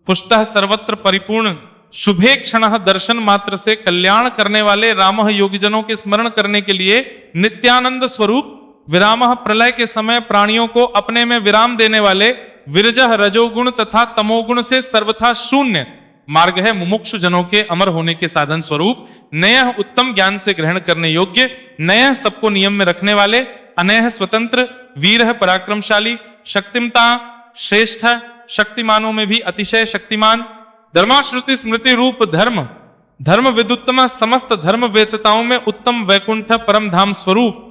पुष्ट सर्वत्र परिपूर्ण, शुभे क्षण दर्शन मात्र से कल्याण करने वाले, राम योगीजनों के स्मरण करने के लिए नित्यानंद स्वरूप, विराम प्रलय के समय प्राणियों को अपने में विराम देने वाले, विरजह रजोगुण तथा तमोगुण से सर्वथा शून्य मार्ग है मुमुक्षु जनों के अमर होने के साधन स्वरूप, नय उत्तम ज्ञान से ग्रहण करने योग्य, नय सबको नियम में रखने वाले, अनय स्वतंत्र, वीर पराक्रमशाली, शक्तिमता श्रेष्ठ, शक्तिमानों में भी अतिशय शक्तिमान, धर्माश्रुति स्मृति रूप धर्म, धर्म विदुत्तम समस्त धर्म वेतताओं में उत्तम वैकुंठ परम धाम स्वरूप,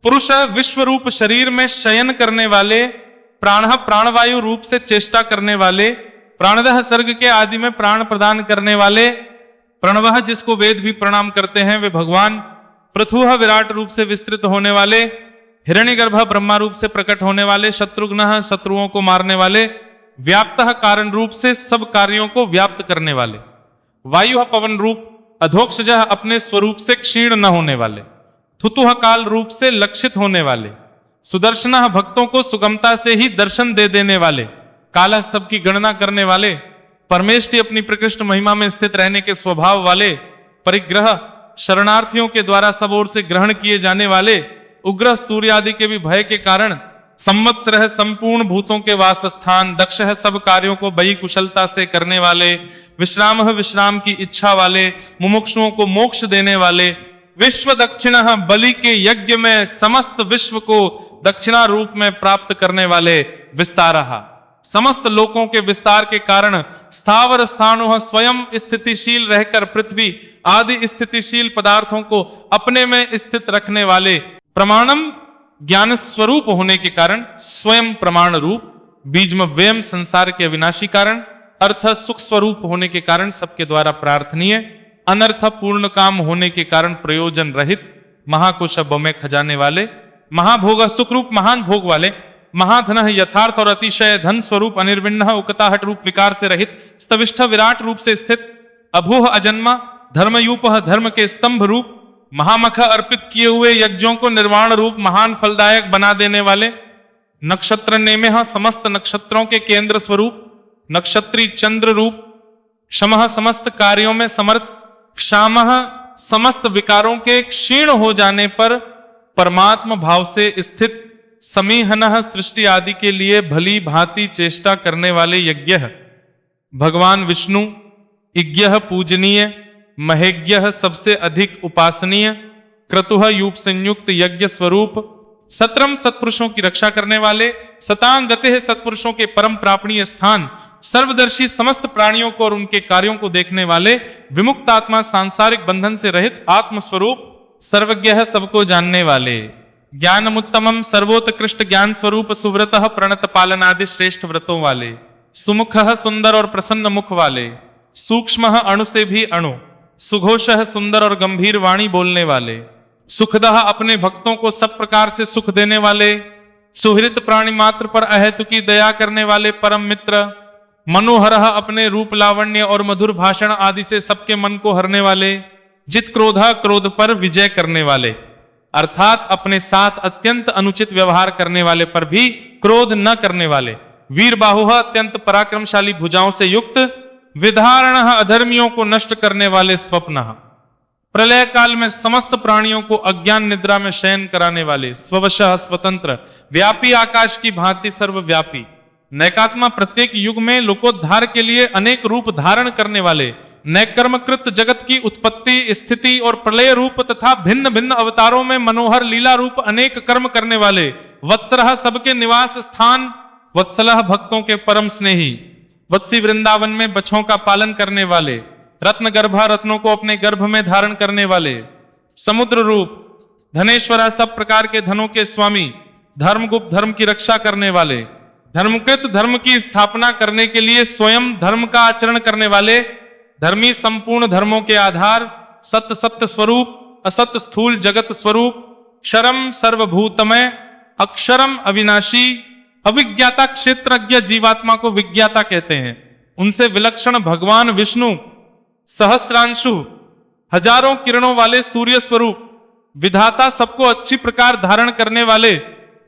पुरुष विश्व रूप शरीर में शयन करने वाले, प्राण प्राणवायु रूप से चेष्टा करने वाले, प्राणदह सर्ग के आदि में प्राण प्रदान करने वाले, प्रणवः जिसको वेद भी प्रणाम करते हैं वे भगवान, पृथुः विराट रूप से विस्तृत होने वाले, हिरण्यगर्भ ब्रह्मा रूप से प्रकट होने वाले, शत्रुघ्न शत्रुओं को मारने वाले, व्याप्तः कारण रूप से सब कार्यों को व्याप्त करने वाले, वायु पवन रूप, अधोक्षजः अपने स्वरूप से क्षीण न होने वाले, थुतुह काल रूप से लक्षित होने वाले, सुदर्शन भक्तों को सुगमता से ही दर्शन दे देने वाले, काला सबकी गणना करने वाले, परमेष्टि अपनी प्रकृष्ट महिमा में स्थित रहने के स्वभाव वाले, परिग्रह शरणार्थियों के द्वारा सब ओर से ग्रहण किए जाने वाले, उग्र सूर्य आदि के भी भय के कारण संवत्सर संपूर्ण भूतों के वास स्थान, दक्ष है सब कार्यों को बड़ी कुशलता से करने वाले, विश्राम की इच्छा वाले, मुमुक्षुओं को मोक्ष देने वाले, विश्व दक्षिण बलि के यज्ञ में समस्त विश्व को दक्षिणा रूप में प्राप्त करने वाले, विस्तारः समस्त लोकों के विस्तार के कारण स्थावर स्थाणु स्वयं स्थितिशील रहकर पृथ्वी आदि स्थितिशील पदार्थों को अपने में स्थित रखने वाले, प्रमाणम ज्ञान स्वरूप होने के कारण स्वयं प्रमाण रूप, बीजम व्यम संसार के अविनाशी कारण, अर्थ सुख स्वरूप होने के कारण सबके द्वारा प्रार्थनीय, अनर्थ पूर्ण काम होने के कारण प्रयोजन रहित, महाकोश में खजाने वाले, महाभोग सुख रूप महान भोग वाले, महाधन यथार्थ और अतिशय धन स्वरूप, अनिर्विण्ण उकताहट रूप विकार से रहित, स्तविष्ठ विराट रूप से स्थित, अभूह अजन्मा धर्मयूप धर्म के स्तंभ रूप, महामख अर्पित किए हुए यज्ञों को निर्वाण रूप महान फलदायक बना देने वाले, नक्षत्र नेमे समस्त नक्षत्रों के केंद्र स्वरूप, नक्षत्री चंद्र रूप, क्षमः समस्त कार्यों में समर्थ, क्षामः समस्त विकारों के क्षीण हो जाने पर परमात्म भाव से स्थित, समीहनः सृष्टि आदि के लिए भली भांति चेष्टा करने वाले यज्ञ, भगवान विष्णु यज्ञ पूजनीय, महेज्ञ सबसे अधिक उपासनीय, क्रतुः यूप संयुक्त यज्ञ स्वरूप, सत्रम सत्पुरुषों की रक्षा करने वाले, सतांग गते सत्पुरुषों के परम प्रापणीय स्थान, सर्वदर्शी समस्त प्राणियों को और उनके कार्यों को देखने वाले, विमुक्त आत्मा सांसारिक बंधन से रहित आत्मस्वरूप, सर्वज्ञ सबको जानने वाले, ज्ञानमुत्तमम सर्वोत्कृष्ट ज्ञान स्वरूप, सुव्रतः प्रणत पालनादि श्रेष्ठ व्रतों वाले, सुमुखः सुंदर और प्रसन्न मुख वाले, सूक्ष्म अणु से भी अणु, सुघोषः सुंदर और गंभीर वाणी बोलने वाले, सुखदः अपने भक्तों को सब प्रकार से सुख देने वाले, सुहृत प्राणी मात्र पर अहेतुकी दया करने वाले परम मित्र, मनोहरः अपने रूप लावण्य और मधुर भाषण आदि से सबके मन को हरने वाले, जित क्रोधा क्रोध पर विजय करने वाले, अर्थात अपने साथ अत्यंत अनुचित व्यवहार करने वाले पर भी क्रोध न करने वाले, वीर बाहुः अत्यंत पराक्रमशाली भुजाओं से युक्त, विधारण अधर्मियों को नष्ट करने वाले, स्वप्न प्रलय काल में समस्त प्राणियों को अज्ञान निद्रा में शयन कराने वाले, स्ववशः स्वतंत्र, व्यापी आकाश की भांति सर्वव्यापी, नैकात्मा प्रत्येक युग में लोकोद्धार के लिए अनेक रूप धारण करने वाले, नैकर्मकृत जगत की उत्पत्ति, स्थिति और प्रलय रूप तथा भिन्न भिन्न अवतारों में मनोहर लीला रूप अनेक कर्म करने वाले, वत्सरः सबके निवास स्थान, वत्सलः भक्तों के परम स्नेही, वत्सी वृंदावन में बछों का पालन करने वाले, रत्न गर्भा रत्नों को अपने गर्भ में धारण करने वाले, समुद्र रूप, धनेश्वरा सब प्रकार के धनों के स्वामी, धर्मगुप्त धर्म की रक्षा करने वाले, धर्मकृत धर्म की स्थापना करने के लिए स्वयं धर्म का आचरण करने वाले, धर्मी संपूर्ण धर्मों के आधार, सत्य सत्य स्वरूप, असत्य स्थूल जगत स्वरूप, क्षरम सर्वभूतमय, अक्षरम अविनाशी, अविज्ञाता क्षेत्रज्ञ जीवात्मा को विज्ञाता कहते हैं, उनसे विलक्षण भगवान विष्णु, सहस्रांशु, हजारों किरणों वाले सूर्य स्वरूप, विधाता सबको अच्छी प्रकार धारण करने वाले,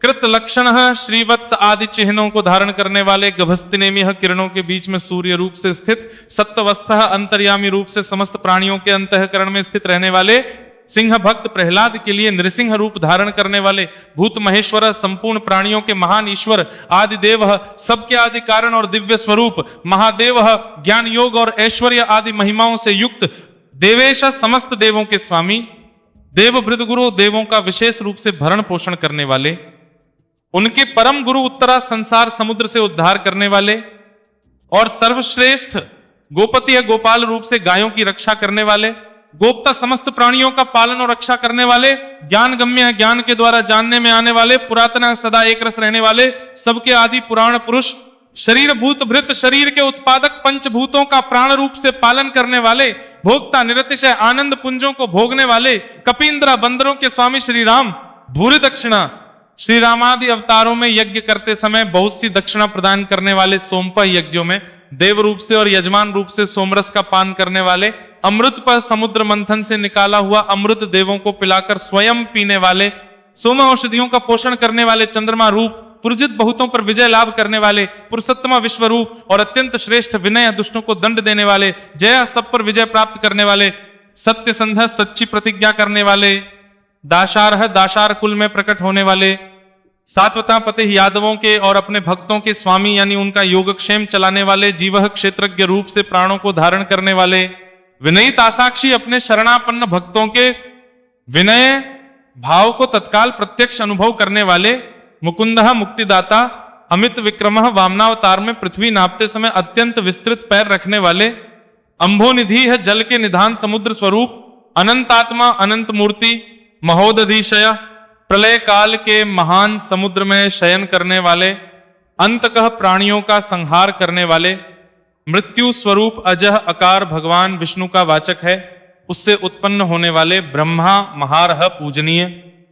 कृत लक्षण श्रीवत्स आदि चिन्हों को धारण करने वाले, गभस्तिनेमी किरणों के बीच में सूर्य रूप से स्थित, सत्वस्थ अंतर्यामी रूप से समस्त प्राणियों के अंतःकरण में स्थित रहने वाले, सिंह भक्त प्रहलाद के लिए नृसिंह रूप धारण करने वाले, भूत महेश्वर संपूर्ण प्राणियों के महान ईश्वर, आदि देव सबके आदि कारण और दिव्य स्वरूप, महादेव ज्ञान योग और ऐश्वर्य आदि महिमाओं से युक्त, देवेश समस्त देवों के स्वामी, देव भृत गुरु देवों का विशेष रूप से भरण पोषण करने वाले, उनके परम गुरु उत्तरा संसार समुद्र से उद्धार करने वाले, और सर्वश्रेष्ठ गोपति है गोपाल रूप से गायों की रक्षा करने वाले, गोप्ता समस्त प्राणियों का पालन और रक्षा करने वाले, ज्ञान गम्य है ज्ञान के द्वारा जानने में आने वाले, पुरातन सदा एक रस रहने वाले, सबके आदि पुराण पुरुष, शरीर भूत भृत शरीर के उत्पादक, पंचभूतों का प्राण रूप से पालन करने वाले, भोक्ता निरतिशय आनंद पुंजों को भोगने वाले, कपींद्रा बंदरों के स्वामी श्री राम, भूरि दक्षिणा, श्री रामादि अवतारों में यज्ञ करते समय बहुत सी दक्षिणा प्रदान करने वाले, सोमपह यज्ञों में देव रूप से और यजमान रूप से सोमरस का पान करने वाले, अमृत पर समुद्र मंथन से निकाला हुआ अमृत देवों को पिलाकर स्वयं पीने वाले, सोम औषधियों का पोषण करने वाले, चंद्रमा रूप, पुरजित बहुतों पर विजय लाभ करने वाले, पुरुषोत्तम विश्व रूप और अत्यंत श्रेष्ठ विनय दुष्टों को दंड देने वाले, जय सब पर विजय प्राप्त करने वाले, सत्य संध सच्ची प्रतिज्ञा करने वाले, दाशारह दाशार कुल में प्रकट होने वाले, सात्वता पति यादवों के और अपने भक्तों के स्वामी यानी उनका योगक्षेम चलाने वाले, जीवह क्षेत्रज्ञ रूप से प्राणों को धारण करने वाले, विनयित आसाक्षी अपने शरणापन्न भक्तों के विनय भाव को तत्काल प्रत्यक्ष अनुभव करने वाले, मुकुंदः मुक्तिदाता, अमित विक्रमः वामनावतार में पृथ्वी नापते समय अत्यंत विस्तृत पैर रखने वाले, अंभोनिधि है जल के निधान समुद्र स्वरूप, अनंतात्मा अनंत मूर्ति, महोदधीशय, प्रलय काल के महान समुद्र में शयन करने वाले, अंतकः प्राणियों का संहार करने वाले, मृत्यु स्वरूप अजह अकार भगवान विष्णु का वाचक है, उससे उत्पन्न होने वाले, ब्रह्मा महारह पूजनीय,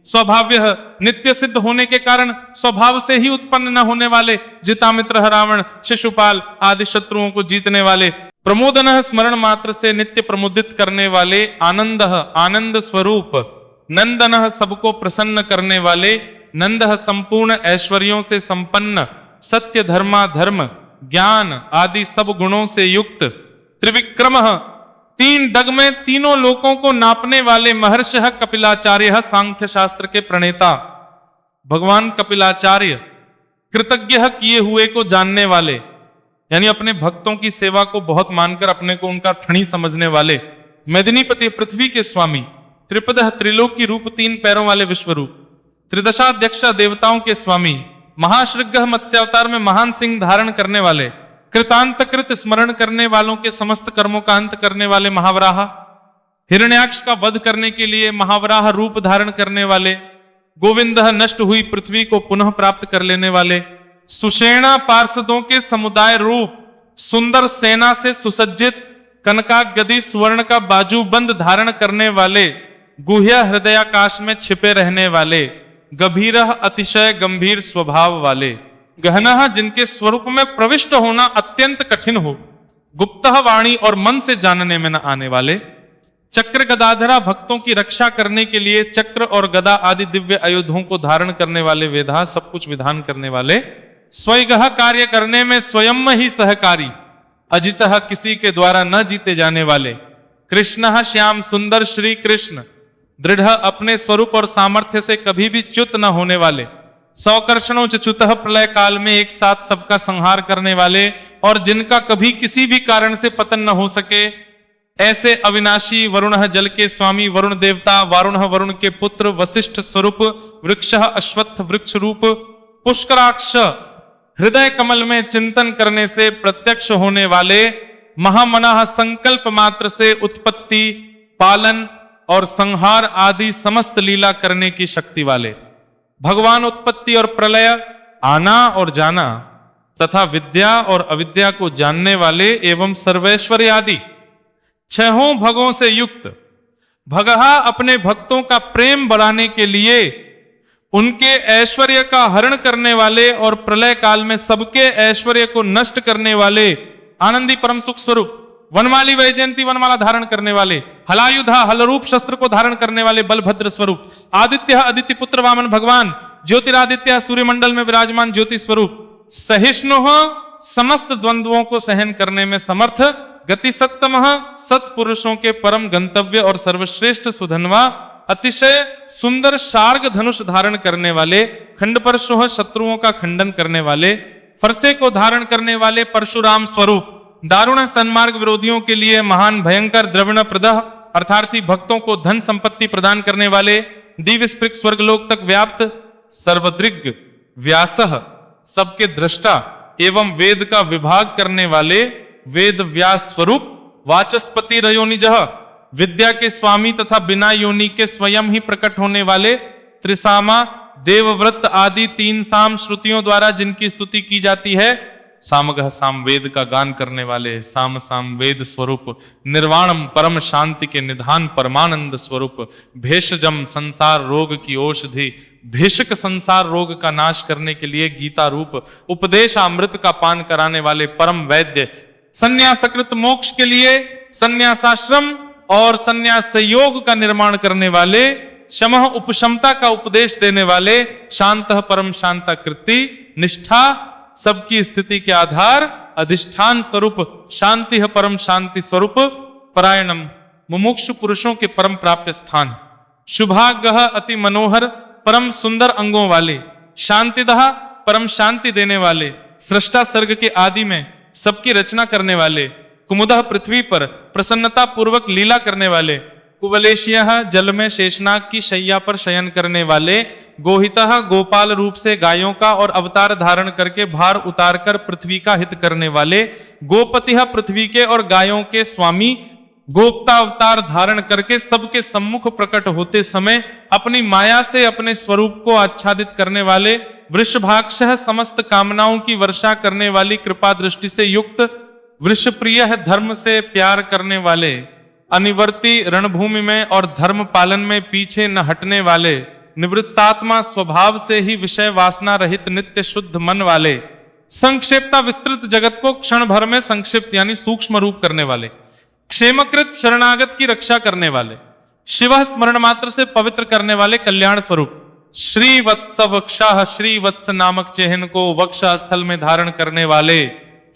स्वभाव्य नित्य सिद्ध होने के कारण स्वभाव से ही उत्पन्न न होने वाले, जितामित्र रावण शिशुपाल आदि शत्रुओं को जीतने वाले, प्रमोदन स्मरण मात्र से नित्य प्रमुदित करने वाले, आनंद आनंद स्वरूप, नंदन सबको प्रसन्न करने वाले, नंद संपूर्ण ऐश्वर्यों से संपन्न, सत्य धर्मा धर्म ज्ञान आदि सब गुणों से युक्त, त्रिविक्रम तीन डग में तीनों लोकों को नापने वाले, महर्षि कपिलाचार्य सांख्य शास्त्र के प्रणेता, भगवान कपिलाचार्य कृतज्ञ किए हुए को जानने वाले, यानी अपने भक्तों की सेवा को बहुत मानकर अपने को उनका ठणी समझने वाले, मेदिनीपति पृथ्वी के स्वामी, त्रिपद त्रिलोक की रूप तीन पैरों वाले विश्वरूप, त्रिदशाध्यक्ष देवताओं के स्वामी, महाश्रृंग मत्स्यावतार में महान सिंह धारण करने वाले, कृतांत कृत स्मरण करने वालों के समस्त कर्मों का अंत करने वाले महावराह, हिरण्याक्ष का वध करने के लिए महावराह रूप धारण करने वाले, गोविंद नष्ट हुई पृथ्वी को पुनः प्राप्त कर लेने वाले, सुषेणा पार्षदों के समुदाय रूप, सुंदर सेना से सुसज्जित, कनका गदी सुवर्ण का बाजूबंद धारण करने वाले, गुह्य हृदयाकाश में छिपे रहने वाले, गंभीर अतिशय गंभीर स्वभाव वाले, गहना जिनके स्वरूप में प्रविष्ट होना अत्यंत कठिन हो, गुप्त वाणी और मन से जानने में न आने वाले, चक्र गदाधरा भक्तों की रक्षा करने के लिए चक्र और गदा आदि दिव्य आयुधों को धारण करने वाले, वेदा सब कुछ विधान करने वाले, स्वयं कार्य करने में स्वयं ही सहकारी, अजितः किसी के द्वारा न जीते जाने वाले, कृष्ण श्याम सुंदर श्री कृष्ण, दृढ़ अपने स्वरूप और सामर्थ्य से कभी भी च्युत न होने वाले, सौकर्षणों च्युतः प्रलय काल में एक साथ सबका संहार करने वाले और जिनका कभी किसी भी कारण से पतन न हो सके, ऐसे अविनाशी वरुण जल के स्वामी वरुण देवता, वारुण वरुण के पुत्र, वशिष्ठ स्वरूप वृक्ष, अश्वत्थ वृक्ष रूप, पुष्कराक्ष, हृदय कमल में चिंतन करने से प्रत्यक्ष होने वाले, महामनः संकल्प मात्र से उत्पत्ति, पालन और संहार आदि समस्त लीला करने की शक्ति वाले, भगवान उत्पत्ति और प्रलय, आना और जाना तथा विद्या और अविद्या को जानने वाले एवं सर्वैश्वर्य आदि छहों भगों से युक्त, भगहा अपने भक्तों का प्रेम बढ़ाने के लिए उनके ऐश्वर्य का हरण करने वाले और प्रलय काल में सबके ऐश्वर्य को नष्ट करने वाले, आनंदी परम सुख स्वरूप, वनमाली वैजयंती वनमाला धारण करने वाले, हलायुधा हल रूप शस्त्र को धारण करने वाले बलभद्र स्वरूप, आदित्य अदिति पुत्र वामन भगवान, ज्योतिरादित्य सूर्यमंडल में विराजमान ज्योति स्वरूप, सहिष्णु समस्त द्वंद्वों को सहन करने में समर्थ, गति सत्तम सत्पुरुषों के परम गंतव्य और सर्वश्रेष्ठ सुधनवा, अतिशय सुंदर शार्ग धनुष धारण करने वाले, खंड परशुह शत्रुओं का खंडन करने वाले, फरसे को धारण करने वाले परशुराम स्वरूप, दारुण सन्मार्ग विरोधियों के लिए महान भयंकर द्रविण प्रदह अर्थार्थी भक्तों को धन संपत्ति प्रदान करने वाले, दिव्य स्पृक स्वर्गलोक तक व्याप्त, सर्वदृग व्यासः सबके दृष्टा एवं वेद का विभाग करने वाले, वेद व्यास स्वरूप, वाचस्पति रयोनिजः विद्या के स्वामी तथा बिना योनि के स्वयं ही प्रकट होने वाले, त्रिसामा देवव्रत आदि तीन साम श्रुतियों द्वारा जिनकी स्तुति की जाती है, सामगह साम वेद का गान करने वाले, साम साम वेद स्वरूप, निर्वाणम परम शांति के निधान परमानंद स्वरूप, भेषजम संसार रोग की औषधि, भेषक संसार रोग का नाश करने के लिए गीता रूप, उपदेश अमृत का पान कराने वाले परम वैद्य, संन्यासकृत मोक्ष के लिए संन्यासाश्रम और संन्यास योग का निर्माण करने वाले, शमः उपशमता का उपदेश देने वाले, शांतः परम शांता कृति, निष्ठा सबकी स्थिति के आधार, अधिष्ठान स्वरूप, शांति परम शांति स्वरूप, परायणम मुमुक्षु पुरुषों के परम प्राप्त स्थान, शुभागह अति मनोहर परम सुंदर अंगों वाले, शांतिदह परम शांति देने वाले, सृष्टा सर्ग के आदि में सबकी रचना करने वाले, कुमुदह पृथ्वी पर प्रसन्नता पूर्वक लीला करने वाले, कुवलेशिया जल में शेषनाग की शैया पर शयन करने वाले, गोहिता गोपाल रूप से गायों का और अवतार धारण करके भार उतारकर पृथ्वी का हित करने वाले, गोपति पृथ्वी के और गायों के स्वामी, गोप्ता अवतार धारण करके सबके सम्मुख प्रकट होते समय अपनी माया से अपने स्वरूप को आच्छादित करने वाले, वृषभाक्ष समस्त कामनाओं की वर्षा करने वाली कृपा दृष्टि से युक्त, वृषप्रिय धर्म से प्यार करने वाले, अनिवर्ती रणभूमि में और धर्म पालन में पीछे न हटने वाले, निवृत्तात्मा स्वभाव से ही विषय वासना रहित नित्य शुद्ध मन वाले, संक्षेपता विस्तृत जगत को क्षण भर में संक्षिप्त यानी सूक्ष्म रूप करने वाले, क्षेमकृत शरणागत की रक्षा करने वाले, शिव स्मरण मात्र से पवित्र करने वाले कल्याण स्वरूप, श्री वत्स वक्षाह श्री वत्स नामक चिन्ह को वक्ष स्थल में धारण करने वाले,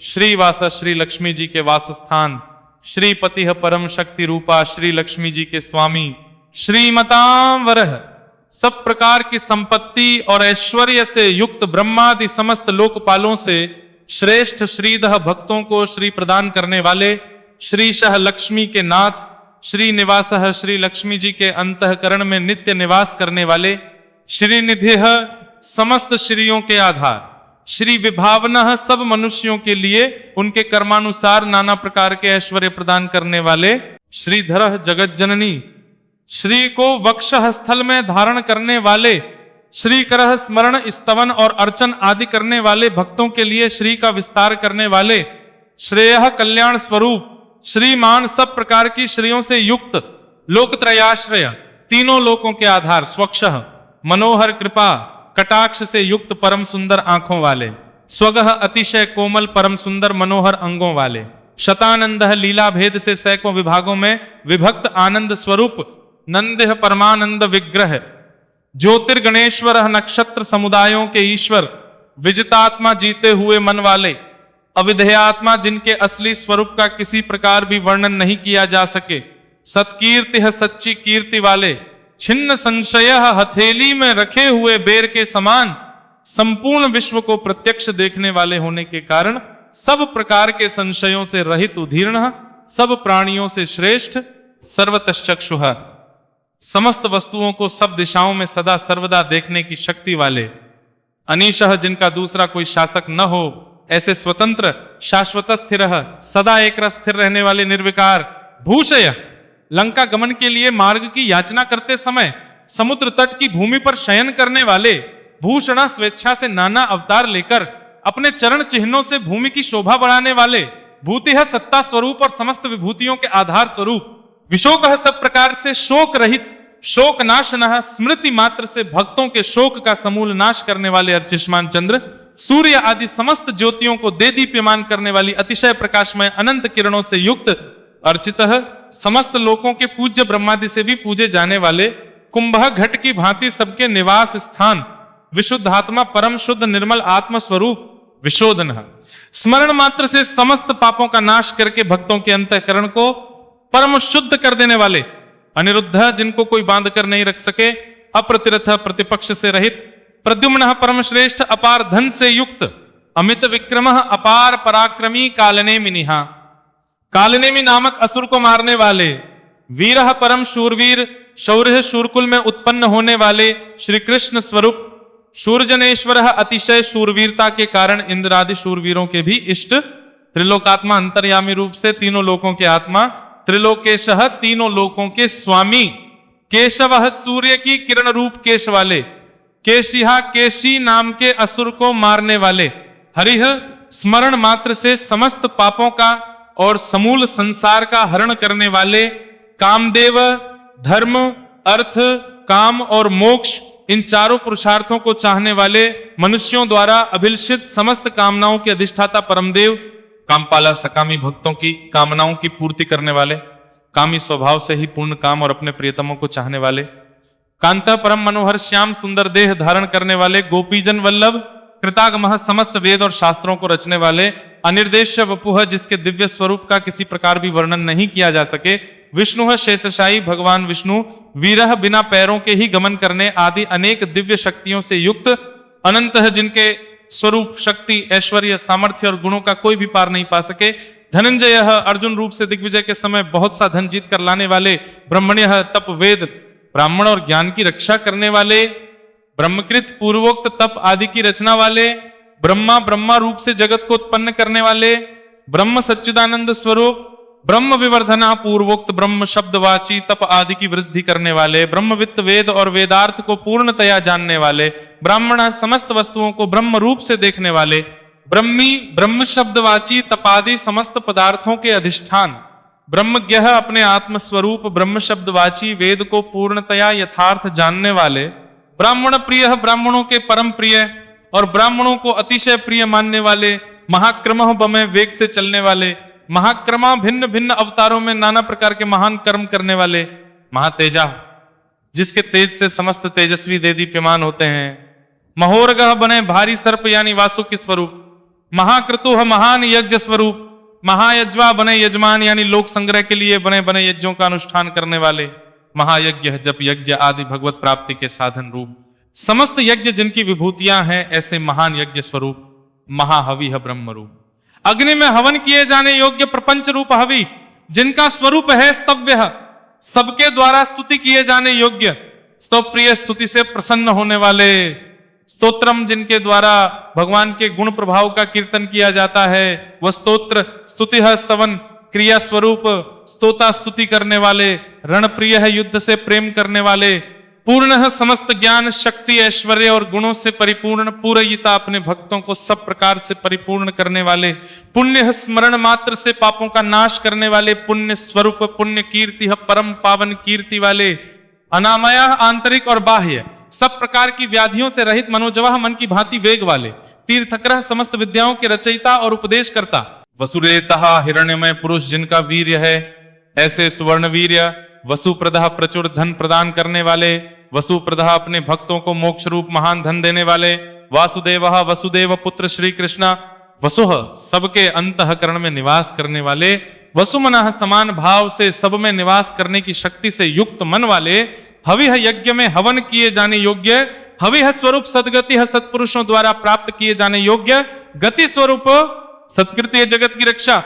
श्रीवास श्री लक्ष्मी जी के वास स्थान, श्रीपति परम शक्ति रूपा श्री लक्ष्मी जी के स्वामी, श्रीमतांवरः सब प्रकार की संपत्ति और ऐश्वर्य से युक्त ब्रह्मादि समस्त लोकपालों से श्रेष्ठ श्रीदह भक्तों को श्री प्रदान करने वाले, श्रीशः लक्ष्मी के नाथ, श्रीनिवासः श्री लक्ष्मी जी के अंतःकरण में नित्य निवास करने वाले, श्रीनिधिः समस्त श्रीयों के आधार, श्री विभावनः सब मनुष्यों के लिए उनके कर्मानुसार नाना प्रकार के ऐश्वर्य प्रदान करने वाले, श्रीधरः जगत जननी, श्री को वक्ष स्थल में धारण करने वाले, श्री करह स्मरण स्तवन और अर्चन आदि करने वाले भक्तों के लिए श्री का विस्तार करने वाले, श्रेयः कल्याण स्वरूप, श्रीमान सब प्रकार की श्रेयों से युक्त, लोकत्रयाश्रय तीनों लोकों के आधार, स्वक्षः मनोहर कृपा कटाक्ष से युक्त परम सुंदर आंखों वाले, स्वगः अतिशय कोमल परम सुंदर मनोहर अंगों वाले, शतानंद लीला भेद से सैकड़ों विभागों में विभक्त आनंद स्वरूप, नंद परमानंद विग्रह, ज्योतिर्गणेश्वर नक्षत्र समुदायों के ईश्वर, विजितात्मा जीते हुए मन वाले, अविधेयात्मा जिनके असली स्वरूप का किसी प्रकार भी वर्णन नहीं किया जा सके, सत्कीर्ति सच्ची कीर्ति वाले, छिन्न संशय हथेली में रखे हुए बेर के समान, संपूर्ण विश्व को प्रत्यक्ष देखने वाले होने के कारण सब प्रकार के संशयों से रहित उदीर्ण, सब प्राणियों से श्रेष्ठ, सर्वतश्चक्षुः, समस्त वस्तुओं को सब दिशाओं में सदा सर्वदा देखने की शक्ति वाले, अनीशः, जिनका दूसरा कोई शासक न हो, ऐसे स्वतंत्र, शाश्वत स्थिर, सदा एक रस स्थिर रहने वाले निर्विकार, भूषय, लंका गमन के लिए मार्ग की याचना करते समय समुद्र तट की भूमि पर शयन करने वाले, भूषणा, स्वेच्छा से नाना अवतार लेकर अपने चरण चिन्हों से भूमि की शोभा बढ़ाने वाले, भूतिः, सत्ता स्वरूप और समस्त विभूतियों के आधार स्वरूप, विशोकः, सब प्रकार से शोक रहित, शोक नाशनः, स्मृति मात्र से भक्तों के शोक का समूल नाश करने वाले अर्चिष्मान चंद्र, सूर्य आदि समस्त ज्योतियों को दे दीप्यमान करने वाली अतिशय प्रकाशमय अनंत किरणों से युक्त, अर्चितः, समस्त लोकों के पूज्य ब्रह्मादि से भी पूजे जाने वाले, कुंभ घट की भांति सबके निवास स्थान, विशुद्ध आत्मा, परम शुद्ध निर्मल आत्म स्वरूप, विशोधन, स्मरण मात्र से समस्त पापों का नाश करके भक्तों के अंतःकरण को परम शुद्ध कर देने वाले, अनिरुद्ध, जिनको कोई बांध कर नहीं रख सके, अप्रतिरथ, प्रतिपक्ष से रहित, प्रद्युम्न, परम श्रेष्ठ, अपार धन से युक्त, अमित विक्रम, अपार पराक्रमी, कालनेमिनिहा, कालनेमि नामक असुर को मारने वाले, वीरः, परम शूरवीर, शौर्य, शूरकुल में उत्पन्न होने वाले श्री कृष्ण स्वरूप, शूरजनेश्वर, अतिशय शूरवीरता के कारण इंद्रादि शूरवीरों के भी इष्ट, त्रिलोकात्मा, अंतर्यामी रूप से तीनों लोकों के आत्मा, त्रिलोकेशः, तीनों लोकों के स्वामी, केशवः, सूर्य की किरण रूप केश वाले, केशिहा, केशी नाम के असुर को मारने वाले, हरिः, स्मरण मात्र से समस्त पापों का और समूल संसार का हरण करने वाले, कामदेव, धर्म, अर्थ, काम और मोक्ष, इन चारों पुरुषार्थों को चाहने वाले, मनुष्यों द्वारा अभिलषित समस्त कामनाओं के अधिष्ठाता परमदेव, कामपाला, सकामी भक्तों की कामनाओं की पूर्ति करने वाले, कामी स्वभाव से ही पूर्ण काम और अपने प्रियतमों को चाहने वाले, कांत, परम मनोहर, श्याम सुंदर देह धारण करने वाले, गोपीजन वल्लभ, कृतागमः, समस्त वेद और शास्त्रों को रचने वाले, अनिर्देश्य वपुः, जिसके दिव्य स्वरूप का किसी प्रकार भी वर्णन नहीं किया जा सके, विष्णु, शेषशायी, भगवान विष्णु, वीरः, बिना पैरों के ही गमन करने आदि अनेक दिव्य शक्तियों से युक्त, अनंत, जिनके स्वरूप, शक्ति, ऐश्वर्य, सामर्थ्य और गुणों का कोई भी पार नहीं पा सके, धनंजय, अर्जुन रूप से दिग्विजय के समय बहुत सा धन जीत कर लाने वाले, ब्रह्मण्य, तप, वेद, ब्राह्मण और ज्ञान की रक्षा करने वाले, ब्रह्मकृत, पूर्वोक्त तप आदि की रचना वाले, ब्रह्मा, ब्रह्मा रूप से जगत को उत्पन्न करने वाले, ब्रह्म सच्चिदानंद स्वरूप, ब्रह्म विवर्धना, पूर्वोक्त ब्रह्म शब्दवाची तप आदि की वृद्धि करने वाले, ब्रह्मवित्त, वेद और वेदार्थ को पूर्णतया जानने वाले, ब्राह्मण, समस्त वस्तुओं को ब्रह्म रूप से देखने वाले, ब्रह्मी, ब्रह्म शब्दवाची तपादि समस्त पदार्थों के अधिष्ठान, ब्रह्मज्ञ, अपने आत्म स्वरूप, ब्रह्म शब्दवाची वेद को पूर्णतया यथार्थ जानने वाले, ब्राह्मण प्रिय, ब्राह्मणों के परम प्रिय और ब्राह्मणों को अतिशय प्रिय मानने वाले, महाक्रमः, बमे वेग से चलने वाले, महाक्रमा, भिन्न भिन्न अवतारों में नाना प्रकार के महान कर्म करने वाले, महातेजा, जिसके तेज से समस्त तेजस्वी दे दीप्यमान होते हैं, महोरगः, बने भारी सर्प यानी वासुकी स्वरूप, महाक्रतुः, महान यज्ञ स्वरूप, महायज्वा, बने यजमान यानी लोक संग्रह के लिए बने बने यज्ञों का अनुष्ठान करने वाले, महायज्ञ, जप यज्ञ आदि भगवत प्राप्ति के साधन रूप, समस्त यज्ञ जिनकी विभूतियां हैं ऐसे महान यज्ञ स्वरूप, महाहविः, ब्रह्म रूप, अग्नि में हवन किए जाने योग्य प्रपंच रूप हवि, जिनका स्वरूप है स्तव्य, सबके द्वारा स्तुति किए जाने योग्य, स्तोप्रिय, स्तुति से प्रसन्न होने वाले, स्तोत्रम, जिनके द्वारा भगवान के गुण प्रभाव का कीर्तन किया जाता है, वह स्तोत्र, स्तुतिः, स्तवन, क्रिया स्वरूप, स्तोता, स्तुति करने वाले, रणप्रिय है, युद्ध से प्रेम करने वाले, पूर्ण, समस्त ज्ञान, शक्ति, ऐश्वर्य और गुणों से परिपूर्ण, पूरयिता, अपने भक्तों को सब प्रकार से परिपूर्ण करने वाले, पुण्य, स्मरण मात्र से पापों का नाश करने वाले, पुण्य स्वरूप, पुण्य कीर्ति, परम पावन कीर्ति वाले, अनामय, आंतरिक और बाह्य, सब प्रकार की व्याधियों से रहित, मनोजवाह, मन की भांति वेग वाले, तीर्थक्रह, समस्त विद्याओं के रचयिता और उपदेशकर्ता, वसुरेतः, हिरण्यमय पुरुष, जिनका वीर्य है ऐसे सुवर्ण वीर्य, वसुप्रदः, प्रचुर धन प्रदान करने वाले, वसुप्रदः, अपने भक्तों को मोक्ष रूप महान धन देने वाले, वासुदेवः, वसुदेव पुत्र श्री कृष्ण, वसुह, सबके अंतःकरण में निवास करने वाले, वसुमनः, समान भाव से सब में निवास करने की शक्ति से युक्त मन वाले, हविह, यज्ञ में हवन किए जाने योग्य, हविह स्वरूप सदगति, सत्पुरुषों द्वारा प्राप्त किए जाने योग्य, गति स्वरूप सत्कृत्य, जगत की रक्षा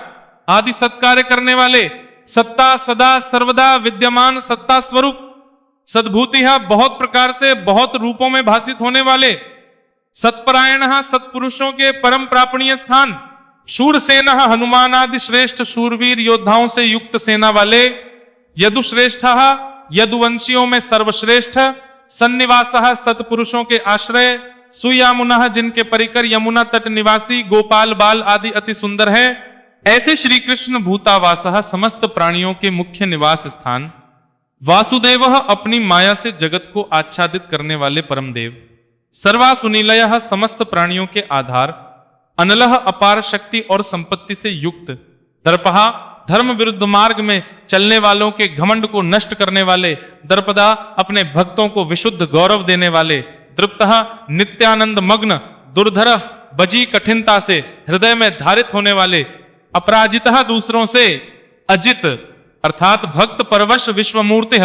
आदि सत्कार्य करने वाले, सत्ता सदा सर्वदा विद्यमान सत्ता स्वरूप, सद्भूति, बहुत प्रकार से बहुत रूपों में भाषित होने वाले, सत्परायण, सत्पुरुषों के परम प्रापणीय स्थान, शूरसेन, हनुमान आदि श्रेष्ठ शूरवीर योद्धाओं से युक्त सेना वाले, यदुश्रेष्ठ, यदुवंशियों में सर्वश्रेष्ठ, सन्निवास, सत्पुरुषों के आश्रय, सुयामुना, जिनके परिकर यमुना तट निवासी गोपाल बाल आदि अति सुंदर है, ऐसे श्री कृष्ण भूतावास, समस्त प्राणियों के मुख्य निवास स्थान, वासुदेव, अपनी माया से जगत को आच्छादित करने वाले परम देव, सर्वासुनीलय, समस्त प्राणियों के आधार, अनलह, अपार शक्ति और संपत्ति से युक्त, दर्पहा, धर्म विरुद्ध मार्ग में चलने वालों के घमंड को नष्ट करने वाले, दर्पदा, अपने भक्तों को विशुद्ध गौरव देने वाले, दृप्तः, नित्यानंद मग्न, दुर्धर, बजी कठिनता से हृदय में धारित होने वाले, अपराजितः, दूसरों से अजित अर्थात भक्त परवश, विश्वमूर्ति,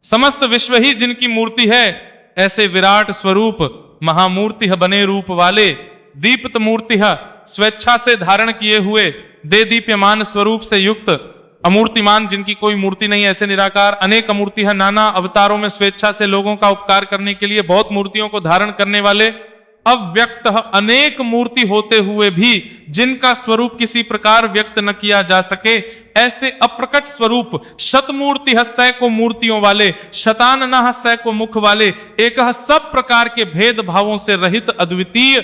समस्त विश्व ही जिनकी मूर्ति है, ऐसे विराट स्वरूप महामूर्ति बने रूप वाले, दीप्त मूर्ति, स्वेच्छा से धारण किए हुए, दे दीप्यमान स्वरूप से युक्त, अमूर्तिमान, जिनकी कोई मूर्ति नहीं, ऐसे निराकार, अनेक अमूर्ति, नाना अवतारों में स्वेच्छा से लोगों का उपकार करने के लिए बहुत मूर्तियों को धारण करने वाले, अव्यक्त, अनेक मूर्ति होते हुए भी जिनका स्वरूप किसी प्रकार व्यक्त न किया जा सके, ऐसे अप्रकट स्वरूप, शतमूर्ति, सैकड़ों मूर्तियों वाले, शतानना, सैकड़ों मुख वाले, एक, सब प्रकार के भेद भावों से रहित, अद्वितीय,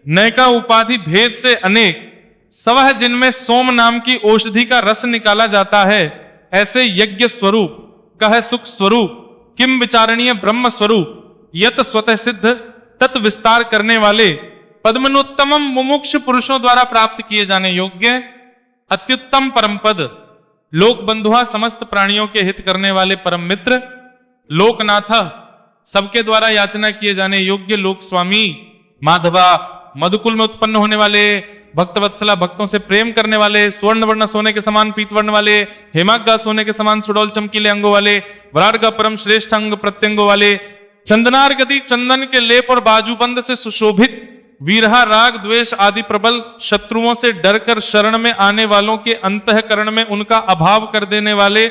नैका उपाधि भेद से अनेक, सवह, जिनमें सोम नाम की औषधि का रस निकाला जाता है, ऐसे यज्ञ स्वरूप, कह सुख स्वरूप, किम विचारणीय ब्रह्म स्वरूप, यत स्वतः सिद्ध तत् विस्तार करने वाले, पद्मनोत्तमम, मुमुक्ष पुरुषों द्वारा प्राप्त किए जाने योग्य, अत्युत्तम परम पद, लोक बंधुआ, समस्त प्राणियों के हित करने वाले परम मित्र, लोकनाथ, सबके द्वारा याचना किए जाने योग्य, लोक स्वामी, माधवा, मधुकुल में उत्पन्न होने वाले, भक्तवत्सला, भक्तों से प्रेम करने वाले, स्वर्ण वर्ण सोने के समान पीतवर्ण वाले, हेमाग्गा, सोने के समान सुडौल चमकीले अंगों वाले, वराडगा, परम श्रेष्ठ अंग प्रत्यंगों वाले, चंदनार गति, चंदन के लेप और बाजूबंद से सुशोभित, वीरहा, राग द्वेष आदि प्रबल शत्रुओं से डरकर शरण में आने वालों के अंतःकरण में उनका अभाव कर देने वाले,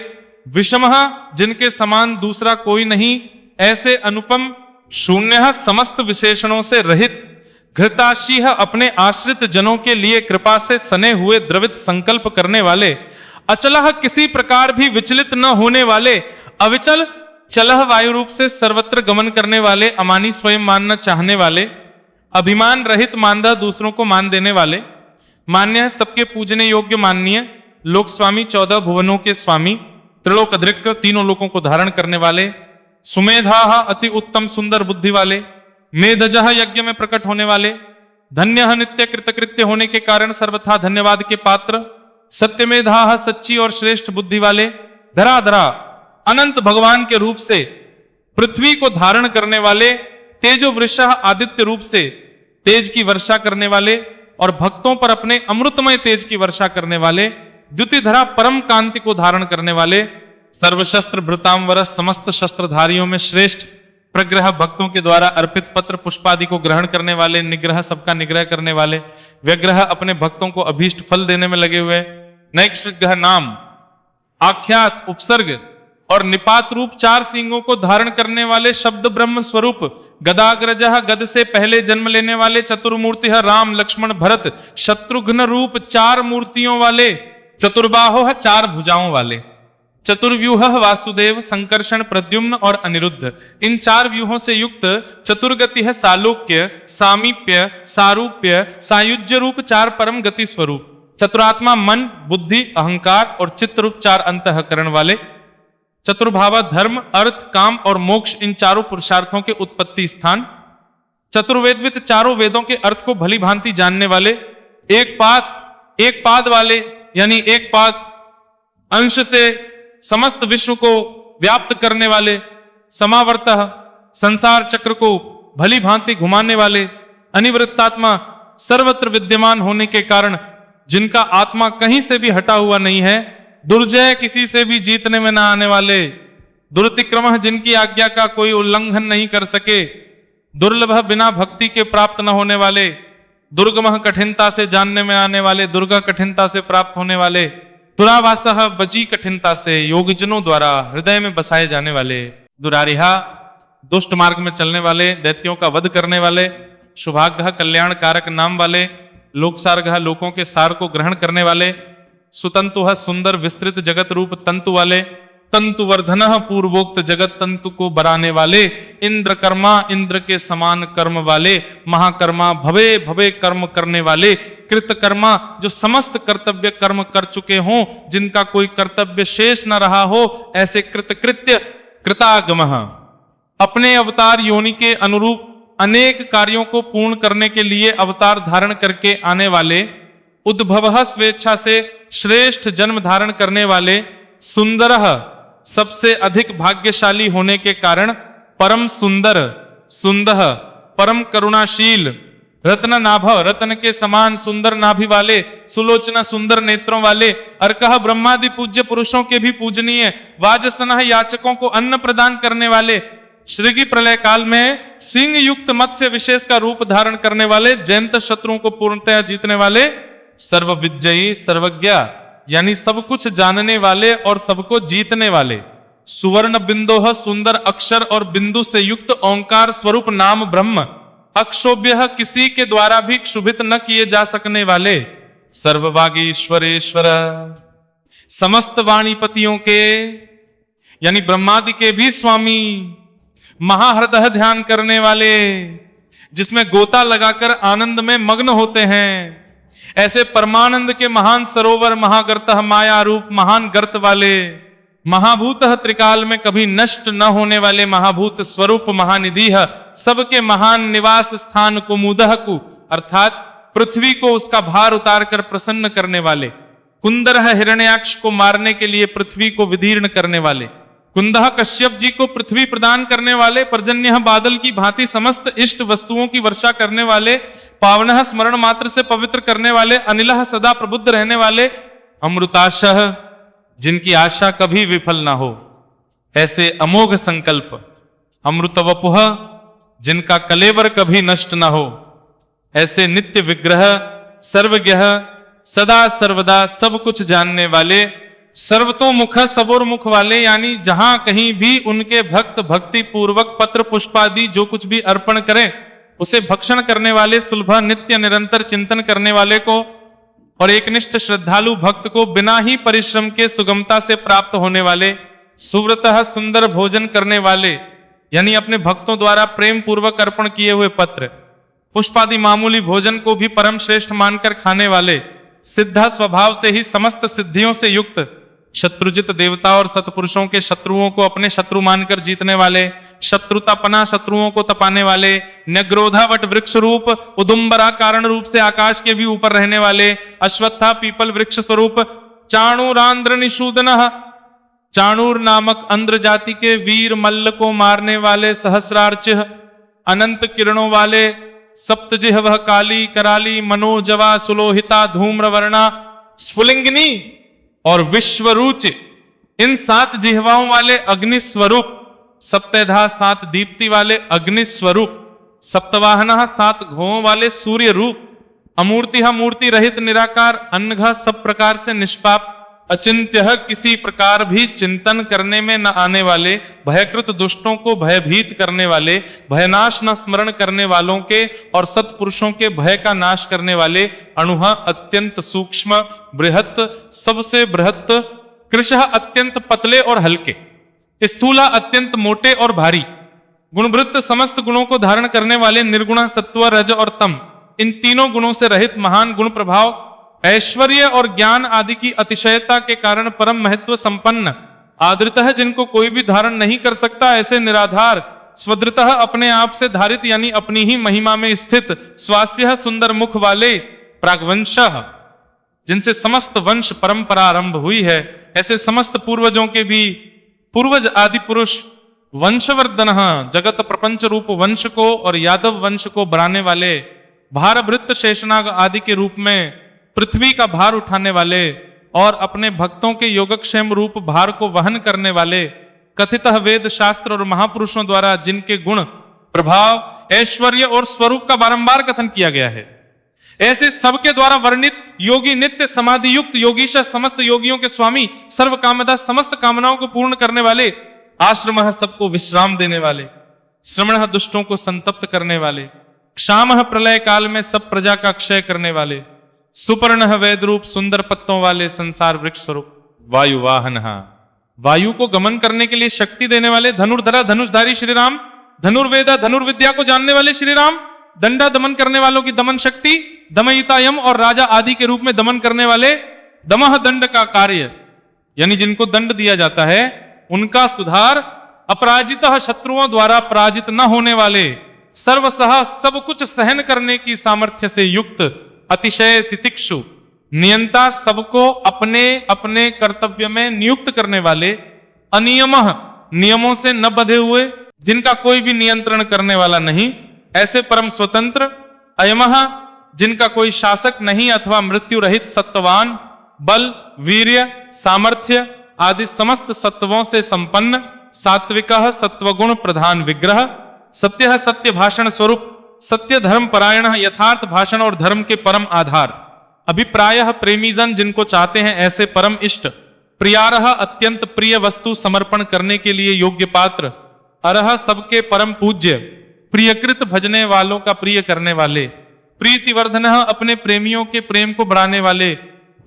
विषमहा, जिनके समान दूसरा कोई नहीं, ऐसे अनुपम, शून्य, समस्त विशेषणों से रहित, घृताशीह, अपने आश्रित जनों के लिए कृपा से सने हुए द्रवित संकल्प करने वाले, अचलह, किसी प्रकार भी विचलित न होने वाले, अविचल, चलह, वायु रूप से सर्वत्र गमन करने वाले, अमानी, स्वयं मानना चाहने वाले, अभिमान रहित, मानदा, दूसरों को मान देने वाले, मान्य है, सबके पूजने योग्य, माननीय, लोक स्वामी, 14 भुवनों के स्वामी, त्रिलोक अदृक्क, तीनों लोकों को धारण करने वाले, सुमेधा, अति उत्तम सुंदर बुद्धि वाले, मेधजह, यज्ञ में प्रकट होने वाले, धन्य, नित्य कृतकृत्य होने के कारण सर्वथा धन्यवाद के पात्र, सत्यमेधा, सच्ची और श्रेष्ठ बुद्धि वाले, धराधरा, अनंत भगवान के रूप से पृथ्वी को धारण करने वाले, तेजो वृषा, आदित्य रूप से तेज की वर्षा करने वाले और भक्तों पर अपने अमृतमय तेज की वर्षा करने वाले, द्युतिधरा, परम कांति को धारण करने वाले, सर्वशस्त्र भृतांवर, समस्त शस्त्रधारियों में श्रेष्ठ, प्रग्रह, भक्तों के द्वारा अर्पित पत्र पुष्पादि को ग्रहण करने वाले, निग्रह, सबका निग्रह करने वाले, व्यग्रह, अपने भक्तों को अभीष्ट फल देने में लगे हुए, नैक्षग्रह, नाम, आख्यात, उपसर्ग और निपात रूप 4 सींगों को धारण करने वाले, शब्द ब्रह्म स्वरूप, गदाग्रजः, गद से पहले जन्म लेने वाले, चतुर्मूर्ति, राम लक्ष्मण भरत शत्रुघ्न रूप 4 मूर्तियों वाले, चतुर्बाहो, 4 भुजाओं वाले, चतुर्व्यूह, वासुदेव, संकर्षण, प्रद्युम्न और अनिरुद्ध, इन 4 व्यूहों से युक्त, चतुर्गति है, सालोक्य, सामीप्य, सारूप्य, सायुज्य रूप 4 परम गति स्वरूप, चतुरात्मा, मन, बुद्धि, अहंकार और चित्त रूप 4 अंतःकरण वाले, चतुर्भावा, धर्म, अर्थ, काम और मोक्ष, इन 4 पुरुषार्थों के उत्पत्ति स्थान, चतुर्वेदवित, 4 वेदों के अर्थ को भली भांति जानने वाले, एक पाद वाले, यानी एक पाद अंश से समस्त विश्व को व्याप्त करने वाले, समावर्तः, संसार चक्र को भली भांति घुमाने वाले, अनिवृत्तात्मा, सर्वत्र विद्यमान होने के कारण, जिनका आत्मा कहीं से भी हटा हुआ नहीं है, दुर्जय किसी से भी जीतने में न आने वाले, दुर्तिक्रम जिनकी आज्ञा का कोई उल्लंघन नहीं कर सके, दुर्लभ बिना भक्ति के प्राप्त न होने वाले, दुर्गम कठिनता से जानने में आने वाले, दुर्गा कठिनता से प्राप्त होने वाले, दुरावासः बची कठिनता से योगजनों द्वारा हृदय में बसाए जाने वाले, दुरारिहा दुष्ट मार्ग में चलने वाले, दैत्यों का वध करने वाले, शुभाग्य कल्याण कारक नाम वाले, लोकसारगह लोकों के सार को ग्रहण करने वाले, सुतंतु सुंदर विस्तृत जगत रूप तंतु वाले, तंतुवर्धन पूर्वोक्त जगत तंतु को बराने वाले, इंद्र कर्मा इंद्र के समान कर्म वाले, महाकर्मा भवे भवे कर्म करने वाले, कृतकर्मा जो समस्त कर्तव्य कर्म कर चुके हों, जिनका कोई कर्तव्य शेष न रहा हो, ऐसे कृतकृत्य, कृतागमः अपने अवतार योनि के अनुरूप अनेक कार्यों को पूर्ण करने के लिए अवतार धारण करके आने वाले, उद्भव स्वेच्छा से श्रेष्ठ जन्म धारण करने वाले, सुंदर सबसे अधिक भाग्यशाली होने के कारण, परम सुंदर सुंदर परम करुणाशील, रत्न नाभ रत्न के समान सुंदर नाभि वाले, सुलोचना सुंदर नेत्रों वाले, अर्कः ब्रह्मादि पूज्य पुरुषों के भी पूजनीय, वाजसनः याचकों को अन्न प्रदान करने वाले, श्रीगी प्रलय काल में सिंह युक्त मत्स्य विशेष का रूप धारण करने वाले, जयंत शत्रुओं को पूर्णतया जीतने वाले, सर्व विजयी सर्वज्ञ यानी सब कुछ जानने वाले और सबको जीतने वाले, सुवर्ण बिंदोह सुंदर अक्षर और बिंदु से युक्त ओंकार स्वरूप नाम ब्रह्म, अक्षोभ्य किसी के द्वारा भी क्षुभित न किए जा सकने वाले, सर्ववागीश्वरेश्वर समस्त वाणीपतियों के यानी ब्रह्मादि के भी स्वामी, महाहृदय ध्यान करने वाले, जिसमें गोता लगाकर आनंद में मग्न होते हैं, ऐसे परमानंद के महान सरोवर, महागर्त माया रूप महान गर्त वाले, महाभूत त्रिकाल में कभी नष्ट न होने वाले महाभूत स्वरूप महानिधि, सबके महान निवास स्थान को मुदह को अर्थात पृथ्वी को उसका भार उतार कर प्रसन्न करने वाले, कुंदर हिरण्याक्ष को मारने के लिए पृथ्वी को विदीर्ण करने वाले, कुंदह कश्यप जी को पृथ्वी प्रदान करने वाले, पर्जन्य बादल की भांति समस्त इष्ट वस्तुओं की वर्षा करने वाले, पावनः स्मरण मात्र से पवित्र करने वाले, अनिलः सदा प्रबुद्ध रहने वाले, अमृताशः जिनकी आशा कभी विफल ना हो, ऐसे अमोघ संकल्प, अमृत वपुः जिनका कलेवर कभी नष्ट ना हो, ऐसे नित्य विग्रह, सर्वज्ञ सदा सर्वदा सब कुछ जानने वाले, सर्वतोमुख सबोर्मुख वाले यानी जहां कहीं भी उनके भक्त भक्ति पूर्वक पत्र पुष्पादि जो कुछ भी अर्पण करें उसे भक्षण करने वाले, सुलभ नित्य निरंतर चिंतन करने वाले को और एकनिष्ठ श्रद्धालु भक्त को बिना ही परिश्रम के सुगमता से प्राप्त होने वाले, सुव्रतः सुंदर भोजन करने वाले यानी अपने भक्तों द्वारा प्रेम पूर्वक अर्पण किए हुए पत्र पुष्पादि मामूली भोजन को भी परम श्रेष्ठ मानकर खाने वाले, सिद्ध स्वभाव से ही समस्त सिद्धियों से युक्त, शत्रुजित देवता और सतपुरुषों के शत्रुओं को अपने शत्रु मानकर जीतने वाले, शत्रुतापना शत्रुओं को तपाने वाले, न्यग्रोधावट वृक्ष रूप उदुम्बरा कारण रूप से आकाश के भी ऊपर रहने वाले, अश्वत्था पीपल वृक्ष स्वरूप, चाणूरांध्र निषूदन चाणूर नामक अंध्र जाति के वीर मल्ल को मारने वाले, सहस्रार्च अनंत किरणों वाले, सप्तजिह्व काली कराली मनोजवा सुलोहिता धूम्रवर्णा स्फुलिंगिनी और विश्वरूच इन 7 जिह्वाओं वाले अग्नि स्वरूप, सप्तधा 7 दीप्ति वाले अग्नि स्वरूप, सप्तवाहन 7 घों वाले सूर्य रूप, अमूर्ति मूर्ति रहित निराकार, अनघ सब प्रकार से निष्पाप, अचिंत्य किसी प्रकार भी चिंतन करने में न आने वाले, भयकृत दुष्टों को भयभीत करने वाले, भयनाश न स्मरण करने वालों के और सत्पुरुषों के भय का नाश करने वाले, अणुः अत्यंत सूक्ष्म, बृहत सबसे बृहत, कृशः अत्यंत पतले और हल्के, स्थूला अत्यंत मोटे और भारी, गुणवृत्त समस्त गुणों को धारण करने वाले, निर्गुण सत्व रज और तम इन तीनों गुणों से रहित, महान गुण प्रभाव, ऐश्वर्य और ज्ञान आदि की अतिशयता के कारण परम महत्व संपन्न, आदृतः जिनको कोई भी धारण नहीं कर सकता ऐसे निराधार, स्वदृतः अपने आप से धारित यानी अपनी ही महिमा में स्थित, स्वास्य सुंदर मुख वाले, प्रागवंशः जिनसे समस्त वंश परंपरा आरंभ हुई है, ऐसे समस्त पूर्वजों के भी पूर्वज आदि पुरुष, वंशवर्धन जगत प्रपंच रूप वंश को और यादव वंश को बढ़ाने वाले, भारभृत्य शेषनाग आदि के रूप में पृथ्वी का भार उठाने वाले और अपने भक्तों के योगक्षेम रूप भार को वहन करने वाले, कथितः वेद शास्त्र और महापुरुषों द्वारा जिनके गुण, प्रभाव, ऐश्वर्य और स्वरूप का बारंबार कथन किया गया है, ऐसे सबके द्वारा वर्णित योगी, नित्य समाधि युक्त योगीश, समस्त योगियों के स्वामी, सर्व कामदा, समस्त कामनाओं को पूर्ण करने वाले, आश्रम सबको विश्राम देने वाले, श्रमण दुष्टों को संतप्त करने वाले, क्षाम प्रलय काल में सब प्रजा का क्षय करने वाले, सुपर्ण वेद रूप सुंदर पत्तों वाले, संसार वृक्ष स्वरूप, वायु वाहन, वायु को गमन करने के लिए शक्ति देने वाले, धनुर्धरा धनुषधारी श्री राम, धनुर्वेदा धनुर्विद्या को जानने वाले श्री राम, दंडा दमन करने वालों की दमन शक्ति, दमयिता यम और राजा आदि के रूप में दमन करने वाले, दमह दंड का कार्य, यानी जिनको दंड दिया जाता है उनका सुधार, अपराजित शत्रुओं द्वारा पराजित न होने वाले, सर्वसह सब कुछ सहन करने की सामर्थ्य से युक्त, अतिशय तितिक्षु, नियंता, सबको अपने अपने कर्तव्य में नियुक्त करने वाले, अनियमः, नियमों से न बंधे हुए, जिनका कोई भी नियंत्रण करने वाला नहीं, ऐसे परम स्वतंत्र, अयमः, जिनका कोई शासक नहीं अथवा मृत्यु रहित, सत्ववान, बल, वीर्य, सामर्थ्य आदि समस्त सत्वों से संपन्न, सात्विकः, सत्वगुण प्रधान विग्रह, सत्य सत्य भाषण स्वरूप, सत्य धर्म परायण, यथार्थ भाषण और धर्म के परम आधार, अभिप्रायः, प्रेमी जन जिनको चाहते हैं ऐसे परम इष्ट, प्रियारः, अत्यंत प्रिय वस्तु समर्पण करने के लिए योग्य पात्र, अरह, सबके परम पूज्य, प्रियकृत, भजने वालों का प्रिय करने वाले, प्रीतिवर्धनः, अपने प्रेमियों के प्रेम को बढ़ाने वाले,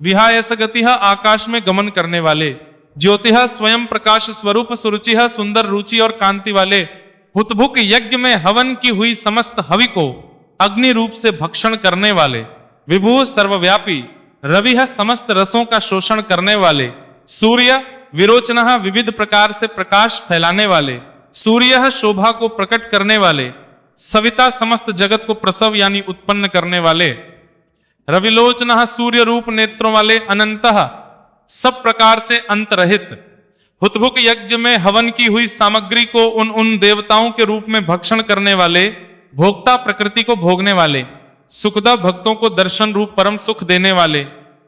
विहायस गतिः, आकाश में गमन करने वाले, ज्योतिः, स्वयं प्रकाश स्वरूप, सुरुचिः, सुंदर रुचि और कांति वाले, हुतभुक, यज्ञ में हवन की हुई समस्त हवि को अग्नि रूप से भक्षण करने वाले, विभु, सर्वव्यापी, रविः, समस्त रसों का शोषण करने वाले, सूर्य, विरोचनः, विविध प्रकार से प्रकाश फैलाने वाले, सूर्य, शोभा को प्रकट करने वाले, सविता, समस्त जगत को प्रसव यानी उत्पन्न करने वाले, रविलोचनः, सूर्य रूप नेत्रों वाले, अनंतः, सब प्रकार से अंत रहित, हुतभुक, यज्ञ में हवन की हुई सामग्री को उन उन देवताओं के रूप में भक्षण करने वाले, भोक्ता, प्रकृति को भोगने वाले, सुखदा, भक्तों को दर्शन रूप परम सुख देने वाले,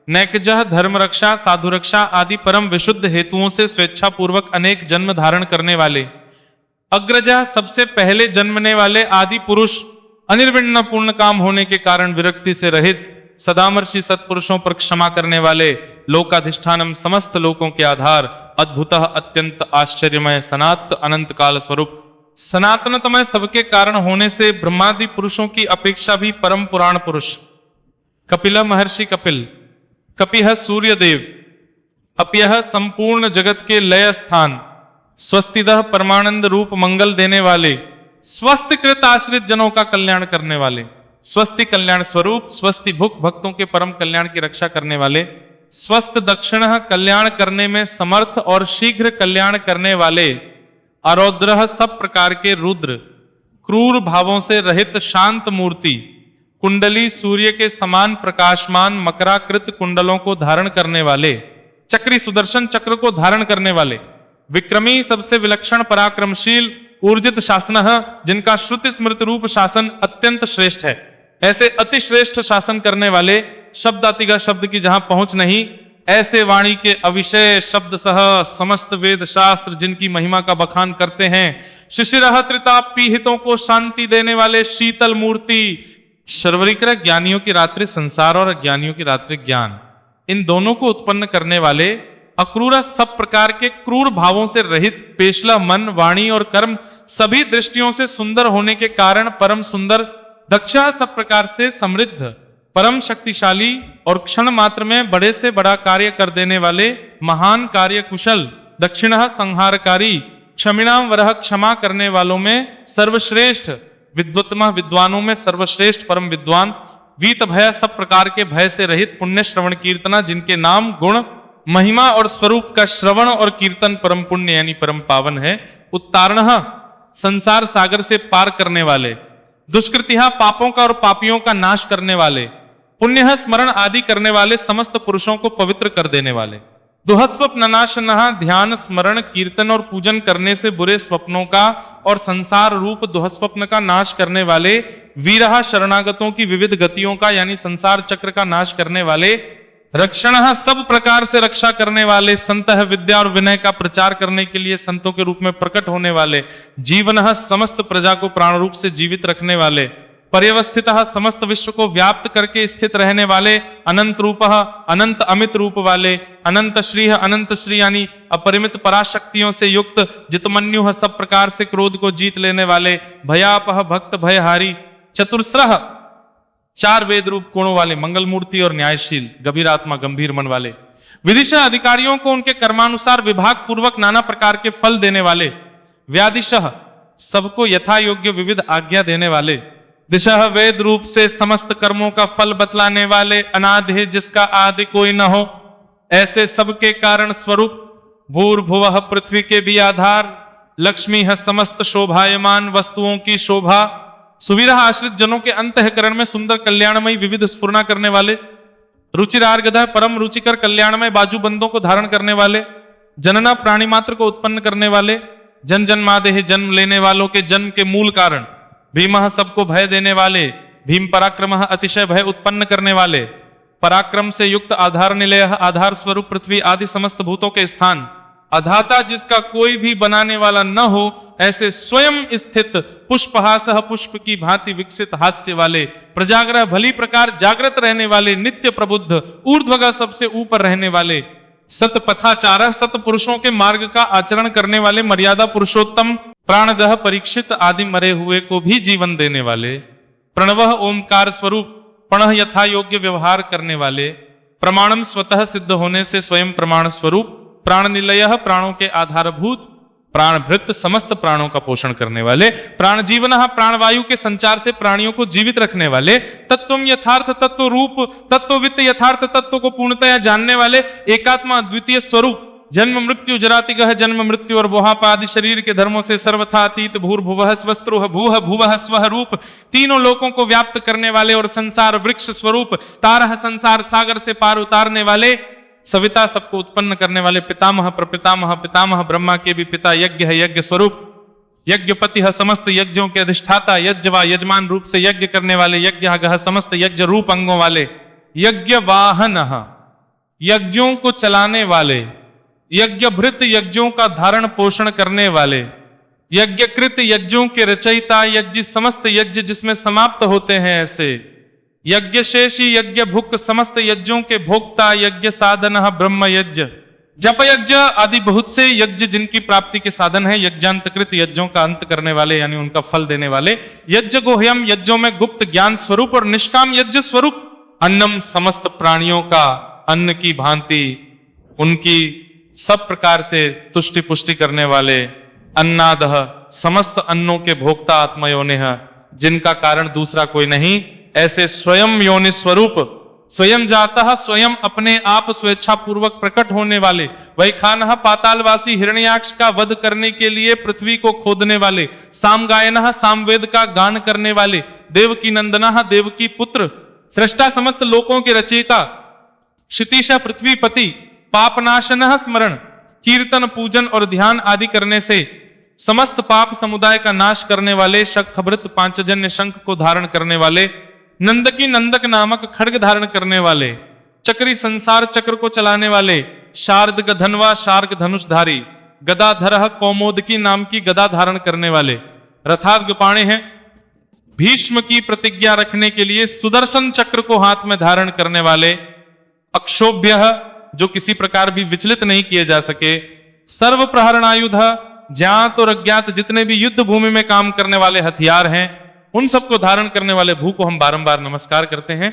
नैकजः, धर्म रक्षा, साधु रक्षा आदि परम विशुद्ध हेतुओं से स्वेच्छा पूर्वक अनेक जन्म धारण करने वाले, अग्रजा, सबसे पहले जन्मने वाले आदि पुरुष, अनिर्विण्ण पूर्ण काम होने के कारण विरक्ति से रहित, सदामर्षि सत्पुरुषों पर क्षमा करने वाले, लोकाधिष्ठानम, समस्त लोकों के आधार, अद्भुतः, अत्यंत आश्चर्यमय, सनात, अनंत काल स्वरूप, सनातनतमय, सबके कारण होने से ब्रह्मादि पुरुषों की अपेक्षा भी परम पुराण पुरुष, कपिल, महर्षि कपिल, कपिह, सूर्यदेव, अप्यह, संपूर्ण जगत के लय स्थान, स्वस्तिदः, परमानंद रूप मंगल देने वाले, स्वस्तिकृत, आश्रित जनों का कल्याण करने वाले, स्वस्ति, कल्याण स्वरूप, स्वस्ति भुक, भक्तों के परम कल्याण की रक्षा करने वाले, स्वस्थ, दक्षिण, कल्याण करने में समर्थ और शीघ्र कल्याण करने वाले, अरौद्रः, सब प्रकार के रुद्र, क्रूर भावों से रहित शांत मूर्ति, कुंडली, सूर्य के समान प्रकाशमान मकराकृत कुंडलों को धारण करने वाले, चक्री, सुदर्शन चक्र को धारण करने वाले, विक्रमी, सबसे विलक्षण, पराक्रमशील, ऊर्जित शासनः, जिनका श्रुति स्मृति रूप शासन अत्यंत श्रेष्ठ है, ऐसे अति श्रेष्ठ शासन करने वाले, शब्दातिगा, शब्द की जहां पहुंच नहीं, ऐसे वाणी के अविषय शब्द सह समस्त वेद शास्त्र जिनकी महिमा का बखान करते हैं, शिशिरः, त्रिताप, पीहितों को शांति देने वाले, शीतल मूर्ति, शर्वरीकर, ज्ञानियों की रात्रि संसार और अज्ञानियों की रात्रि ज्ञान, इन दोनों को उत्पन्न करने वाले, अक्रूर, सब प्रकार के क्रूर भावों से रहित, पेशला, मन, वाणी और कर्म सभी दृष्टियों से सुंदर होने के कारण परम सुंदर, दक्षा, सब प्रकार से समृद्ध, परम शक्तिशाली और क्षण मात्र में बड़े से बड़ा कार्य कर देने वाले, महान कार्य कुशल, दक्षिणः, संहारकारी, क्षमिणाम वरः, क्षमा करने वालों में सर्वश्रेष्ठ, विद्वत्तमः, विद्वानों में सर्वश्रेष्ठ, परम विद्वान, वीत भय, सब प्रकार के भय से रहित, पुण्य, श्रवण, कीर्तना, जिनके नाम, गुण, महिमा और स्वरूप का श्रवण और कीर्तन परम पुण्य यानी परम पावन है, उत्तारणः, संसार सागर से पार करने वाले, दुष्कृतिहा, पापों का और पापियों का नाश करने वाले, पुण्य, स्मरण आदि करने वाले, समस्त पुरुषों को पवित्र कर देने वाले, दुःस्वप्ननाशनः ध्यान स्मरण कीर्तन और पूजन करने से बुरे स्वप्नों का और संसार रूप दुःस्वप्न का नाश करने वाले, वीरः शरणागतों की विविध गतियों का यानी संसार चक्र का नाश करने वाले, रक्षणः सब प्रकार से रक्षा करने वाले, संतः विद्या और विनय का प्रचार करने के लिए संतों के रूप में प्रकट होने वाले, जीवनः समस्त प्रजा को प्राण रूप से जीवित रखने वाले, पर्यवस्थितः समस्त विश्व को व्याप्त करके स्थित रहने वाले, अनंत रूपः अनंत अमित रूप वाले, अनंत श्री यानी अपरिमित पराशक्तियों से युक्त, जितमन्युः सब प्रकार से क्रोध को जीत लेने वाले, भयापह भक्त भयहारी, चतुर्स्रः चार वेद रूप गुणों वाले, मंगल मूर्ति और न्यायशील, गंभीर आत्मा गंभीर मन वाले, विदिशा अधिकारियों को उनके कर्मानुसार विभाग पूर्वक नाना प्रकार के फल देने वाले, व्यादिशः सबको यथा योग्य विविध आज्ञा देने वाले, दिशा वेद रूप से समस्त कर्मों का फल बतलाने वाले, अनादि है जिसका आदि कोई न हो, ऐसे सबके कारण स्वरूप, भूर्भुवः पृथ्वी के भी आधार, लक्ष्मी है समस्त शोभायमान वस्तुओं की शोभा, सुवीरः आश्रित जनों के अंतःकरण में सुंदर कल्याणमय विविध स्फुरना करने वाले, रुचिरार्गधः परम रुचिकर कल्याणमय बाजूबंदों को धारण करने वाले, जनना प्राणी मात्र को उत्पन्न करने वाले, जन जन्मादेह जन्म लेने वालों के जन्म के मूल कारण, भीमः सबको भय देने वाले, भीम पराक्रमः अतिशय भय उत्पन्न करने वाले, पराक्रम से युक्त आधार निलयः आधार स्वरूप पृथ्वी आदि समस्त भूतों के स्थान, अधाता जिसका कोई भी बनाने वाला न हो, ऐसे स्वयं स्थित, पुष्पहासः पुष्प की भांति विकसित हास्य वाले, प्रजाग्रह भली प्रकार जागृत रहने वाले, नित्य प्रबुद्ध, ऊर्ध्वगः सबसे ऊपर रहने वाले, सतपथाचारः सत पुरुषों के मार्ग का आचरण करने वाले, मर्यादा पुरुषोत्तम, प्राणदः परीक्षित आदि मरे हुए को भी जीवन देने वाले, प्रणवः ओमकार स्वरूप, प्रणः यथा योग्य व्यवहार करने वाले, प्रमाणम स्वतः सिद्ध होने से स्वयं प्रमाण स्वरूप, प्राण निलयः प्राणों के आधारभूत, प्राणभृत समस्त प्राणों का पोषण करने वाले, प्राण जीवनः प्राणवायु के संचार से प्राणियों को जीवित रखने वाले, तत्वम यथार्थ तत्व रूप, तत्ववित्त यथार्थ तत्व को पूर्णतया जानने वाले, एकात्मा अद्वितीय स्वरूप, जन्म मृत्यु जरातिगह जन्म मृत्यु और बोहापादि शरीर के धर्मों से सर्वथा अतीत, भूर्भुवः स्वस्त्रुः भूः भुवः स्वः रूप, तीनों लोकों को व्याप्त करने वाले और संसार वृक्ष स्वरूप, तारः संसार सागर से पार उतारने वाले, सविता सबको उत्पन्न करने वाले, पितामह प्रपितामह पितामह ब्रह्मा के भी पिता, यज्ञ है यज्ञ स्वरूप, यज्ञपति है समस्त यज्ञों के अधिष्ठाता, यज्ञवा यजमान रूप से यज्ञ करने वाले, यज्ञ समस्त यज्ञ रूप अंगों वाले, यज्ञ वाहन यज्ञों को चलाने वाले, यज्ञभृत यज्ञों का धारण पोषण करने वाले, यज्ञकृत यज्ञों के रचयिता, यज्ञ समस्त यज्ञ जिसमें समाप्त होते हैं ऐसे, यज्ञशेषी यज्ञ भुक समस्त यज्ञों के भोक्ता, यज्ञ साधन ब्रह्म यज्ञ, जप यज्ञ आदि बहुत से यज्ञ जिनकी प्राप्ति के साधन है, यज्ञांतकृत यज्ञों का अंत करने वाले यानी उनका फल देने वाले, यज्ञ गोह्यम यज्ञों में गुप्त ज्ञान स्वरूप और निष्काम यज्ञ स्वरूप, अन्नम समस्त प्राणियों का अन्न की भांति उनकी सब प्रकार से तुष्टि पुष्टि करने वाले, अन्नादः समस्त अन्नों के भोक्ता, आत्मयोनिः जिनका कारण दूसरा कोई नहीं, ऐसे स्वयं योनि स्वरूप, स्वयं जाता स्वयं अपने आप स्वेच्छा पूर्वक प्रकट होने वाले, वही खानः पातालवासी हिरण्याक्ष का वध करने के लिए पृथ्वी को खोदने वाले, सामगायनः सामवेद का गान करने वाले, देवकी नंदनः देवकी पुत्र, सृष्टा समस्त लोकों के रचयिता, क्षितिशा पृथ्वीपति, पापनाशनः स्मरण, कीर्तन पूजन और ध्यान आदि करने से समस्त पाप समुदाय का नाश करने वाले, शंखभृत पांचजन्य शंख को धारण करने वाले, नंदकी नंदक नामक खड्ग धारण करने वाले, चक्री संसार चक्र को चलाने वाले, शार्द गधनवा शार्क धनुषधारी, गदाधरः कौमोदकी नाम की गदा धारण करने वाले, रथार्गपाणे हैं, भीष्म की प्रतिज्ञा रखने के लिए सुदर्शन चक्र को हाथ में धारण करने वाले, अक्षोभ्य जो किसी प्रकार भी विचलित नहीं किए जा सके, सर्व प्रहरणायुध ज्ञात और अज्ञात जितने भी युद्ध भूमि में काम करने वाले हथियार हैं, उन सबको धारण करने वाले भू को हम बारंबार नमस्कार करते हैं।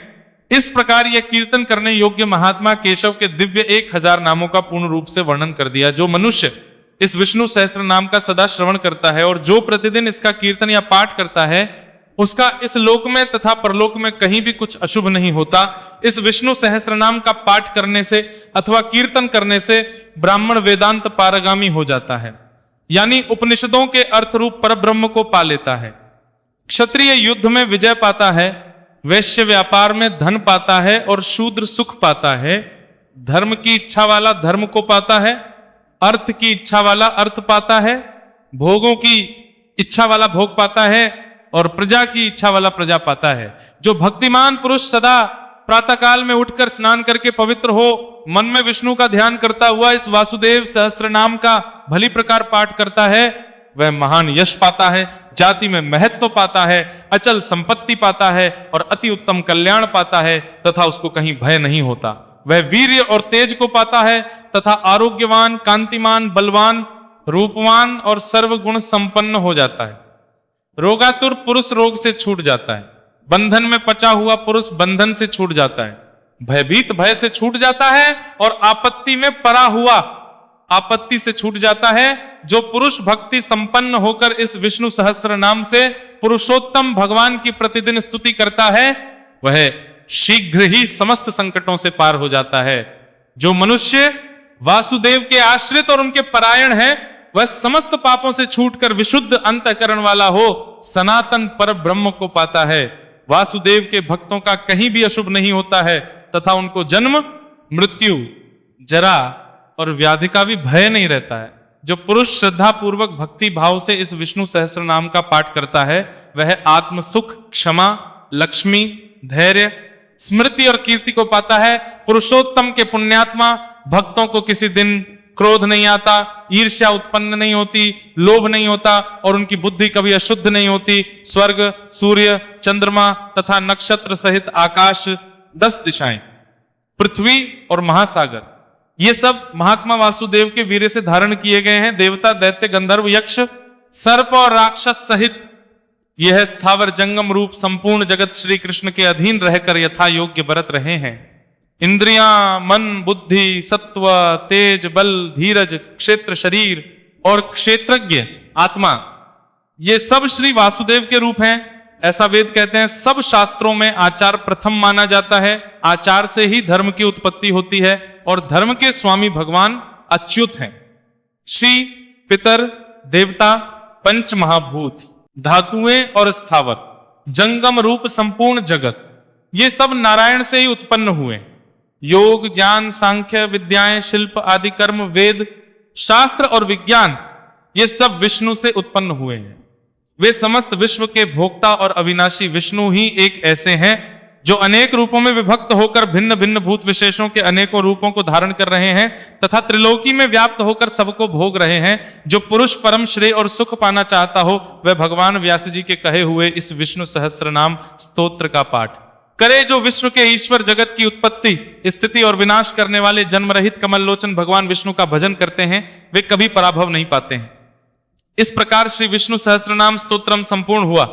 इस प्रकार यह कीर्तन करने योग्य महात्मा केशव के दिव्य 1000 नामों का पूर्ण रूप से वर्णन कर दिया। जो मनुष्य इस विष्णु सहस्त्र नाम का सदा श्रवण करता है और जो प्रतिदिन इसका कीर्तन या पाठ करता है, उसका इस लोक में तथा परलोक में कहीं भी कुछ अशुभ नहीं होता। इस विष्णु सहस्त्र नाम का पाठ करने से अथवा कीर्तन करने से ब्राह्मण वेदांत पारगामी हो जाता है, यानी उपनिषदों के अर्थ रूप परब्रह्म को पा लेता है। क्षत्रिय युद्ध में विजय पाता है, वैश्य व्यापार में धन पाता है और शूद्र सुख पाता है। धर्म की इच्छा वाला धर्म को पाता है, अर्थ की इच्छा वाला अर्थ पाता है, भोगों की इच्छा वाला भोग पाता है और प्रजा की इच्छा वाला प्रजा पाता है। जो भक्तिमान पुरुष सदा प्रातः काल में उठकर स्नान करके पवित्र हो, मन में विष्णु का ध्यान करता हुआ इस वासुदेव सहस्त्र नाम का भली प्रकार पाठ करता है, वह महान यश पाता है, जाति में महत्व पाता है, अचल संपत्ति पाता है और अति उत्तम कल्याण पाता है तथा उसको कहीं भय नहीं होता। वह वीर्य और तेज को पाता है तथा आरोग्यवान, कांतिमान, बलवान, रूपवान और सर्वगुण संपन्न हो जाता है। रोगातुर पुरुष रोग से छूट जाता है, बंधन में पचा हुआ पुरुष बंधन से छूट जाता है, भयभीत भय से छूट जाता है और आपत्ति में परा हुआ आपत्ति से छूट जाता है। जो पुरुष भक्ति संपन्न होकर इस विष्णु सहस्त्र नाम से पुरुषोत्तम भगवान की प्रतिदिन स्तुति करता है, वह शीघ्र ही समस्त संकटों से पार हो जाता है। जो मनुष्य वासुदेव के आश्रित और उनके परायण है, वह समस्त पापों से छूटकर विशुद्ध अंतःकरण वाला हो सनातन पर ब्रह्म को पाता है। वासुदेव के भक्तों का कहीं भी अशुभ नहीं होता है तथा उनको जन्म, मृत्यु, जरा और व्याधि का भी भय नहीं रहता है। जो पुरुष श्रद्धा पूर्वक भक्ति भाव से इस विष्णु सहस्त्र नाम का पाठ करता है, वह आत्म सुख, क्षमा, लक्ष्मी, धैर्य, स्मृति और कीर्ति को पाता है। पुरुषोत्तम के पुण्यात्मा भक्तों को किसी दिन क्रोध नहीं आता, ईर्ष्या उत्पन्न नहीं होती, लोभ नहीं होता और उनकी बुद्धि कभी अशुद्ध नहीं होती। स्वर्ग, सूर्य, चंद्रमा तथा नक्षत्र सहित आकाश, 10 दिशाएं, पृथ्वी और महासागर, ये सब महात्मा वासुदेव के वीर्य से धारण किए गए हैं। देवता, दैत्य, गंधर्व, यक्ष, सर्प और राक्षस सहित यह स्थावर जंगम रूप संपूर्ण जगत श्री कृष्ण के अधीन रहकर यथा योग्य बरत रहे हैं। इंद्रियां, मन, बुद्धि, सत्व, तेज, बल, धीरज, क्षेत्र शरीर और क्षेत्रज्ञ आत्मा, ये सब श्री वासुदेव के रूप हैं, ऐसा वेद कहते हैं। सब शास्त्रों में आचार प्रथम माना जाता है। आचार से ही धर्म की उत्पत्ति होती है और धर्म के स्वामी भगवान अच्युत हैं। श्री, पितर, देवता, पंच महाभूत, धातुएं और स्थावर, जंगम रूप संपूर्ण जगत, ये सब नारायण से ही उत्पन्न हुए। योग, ज्ञान, सांख्य, विद्याएं, शिल्प आदि कर्म, वेद, शास्त्र और विज्ञान, ये सब विष्णु से उत्पन्न हुए हैं। वे समस्त विश्व के भोक्ता और अविनाशी विष्णु ही एक ऐसे हैं जो अनेक रूपों में विभक्त होकर भिन्न भिन्न भूत विशेषों के अनेकों रूपों को धारण कर रहे हैं तथा त्रिलोकी में व्याप्त होकर सबको भोग रहे हैं। जो पुरुष परम श्रेय और सुख पाना चाहता हो, वह भगवान व्यास जी के कहे हुए इस विष्णु सहस्त्र नाम स्तोत्र का पाठ करे। जो विश्व के ईश्वर, जगत की उत्पत्ति, स्थिति और विनाश करने वाले जन्म रहित कमल लोचन भगवान विष्णु का भजन करते हैं, वे कभी पराभव नहीं पाते हैं। इस प्रकार श्री विष्णु सहस्त्रनाम स्तोत्रम संपूर्ण हुआ।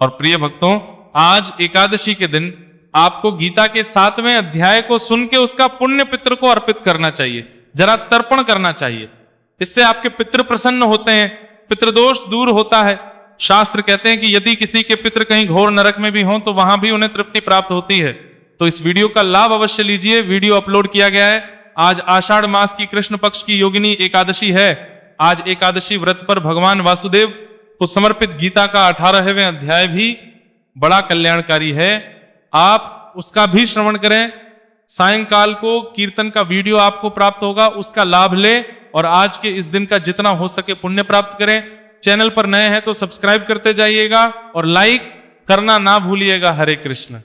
और प्रिय भक्तों, आज एकादशी के दिन आपको गीता के 7वें अध्याय को सुन के उसका पुण्य पितृ को अर्पित करना चाहिए, जरा तर्पण करना चाहिए। इससे आपके पितृ प्रसन्न होते हैं, पितृदोष दूर होता है। शास्त्र कहते हैं कि यदि किसी के पितृ कहीं घोर नरक में भी हों तो वहां भी उन्हें तृप्ति प्राप्त होती है। तो इस वीडियो का लाभ अवश्य लीजिए। वीडियो अपलोड किया गया है। आज आषाढ़ मास की कृष्ण पक्ष की योगिनी एकादशी है। आज एकादशी व्रत पर भगवान वासुदेव को समर्पित गीता का 18वें अध्याय भी बड़ा कल्याणकारी है। आप उसका भी श्रवण करें। सायंकाल को कीर्तन का वीडियो आपको प्राप्त होगा, उसका लाभ ले और आज के इस दिन का जितना हो सके पुण्य प्राप्त करें। चैनल पर नए हैं तो सब्सक्राइब करते जाइएगा और लाइक करना ना भूलिएगा। हरे कृष्ण।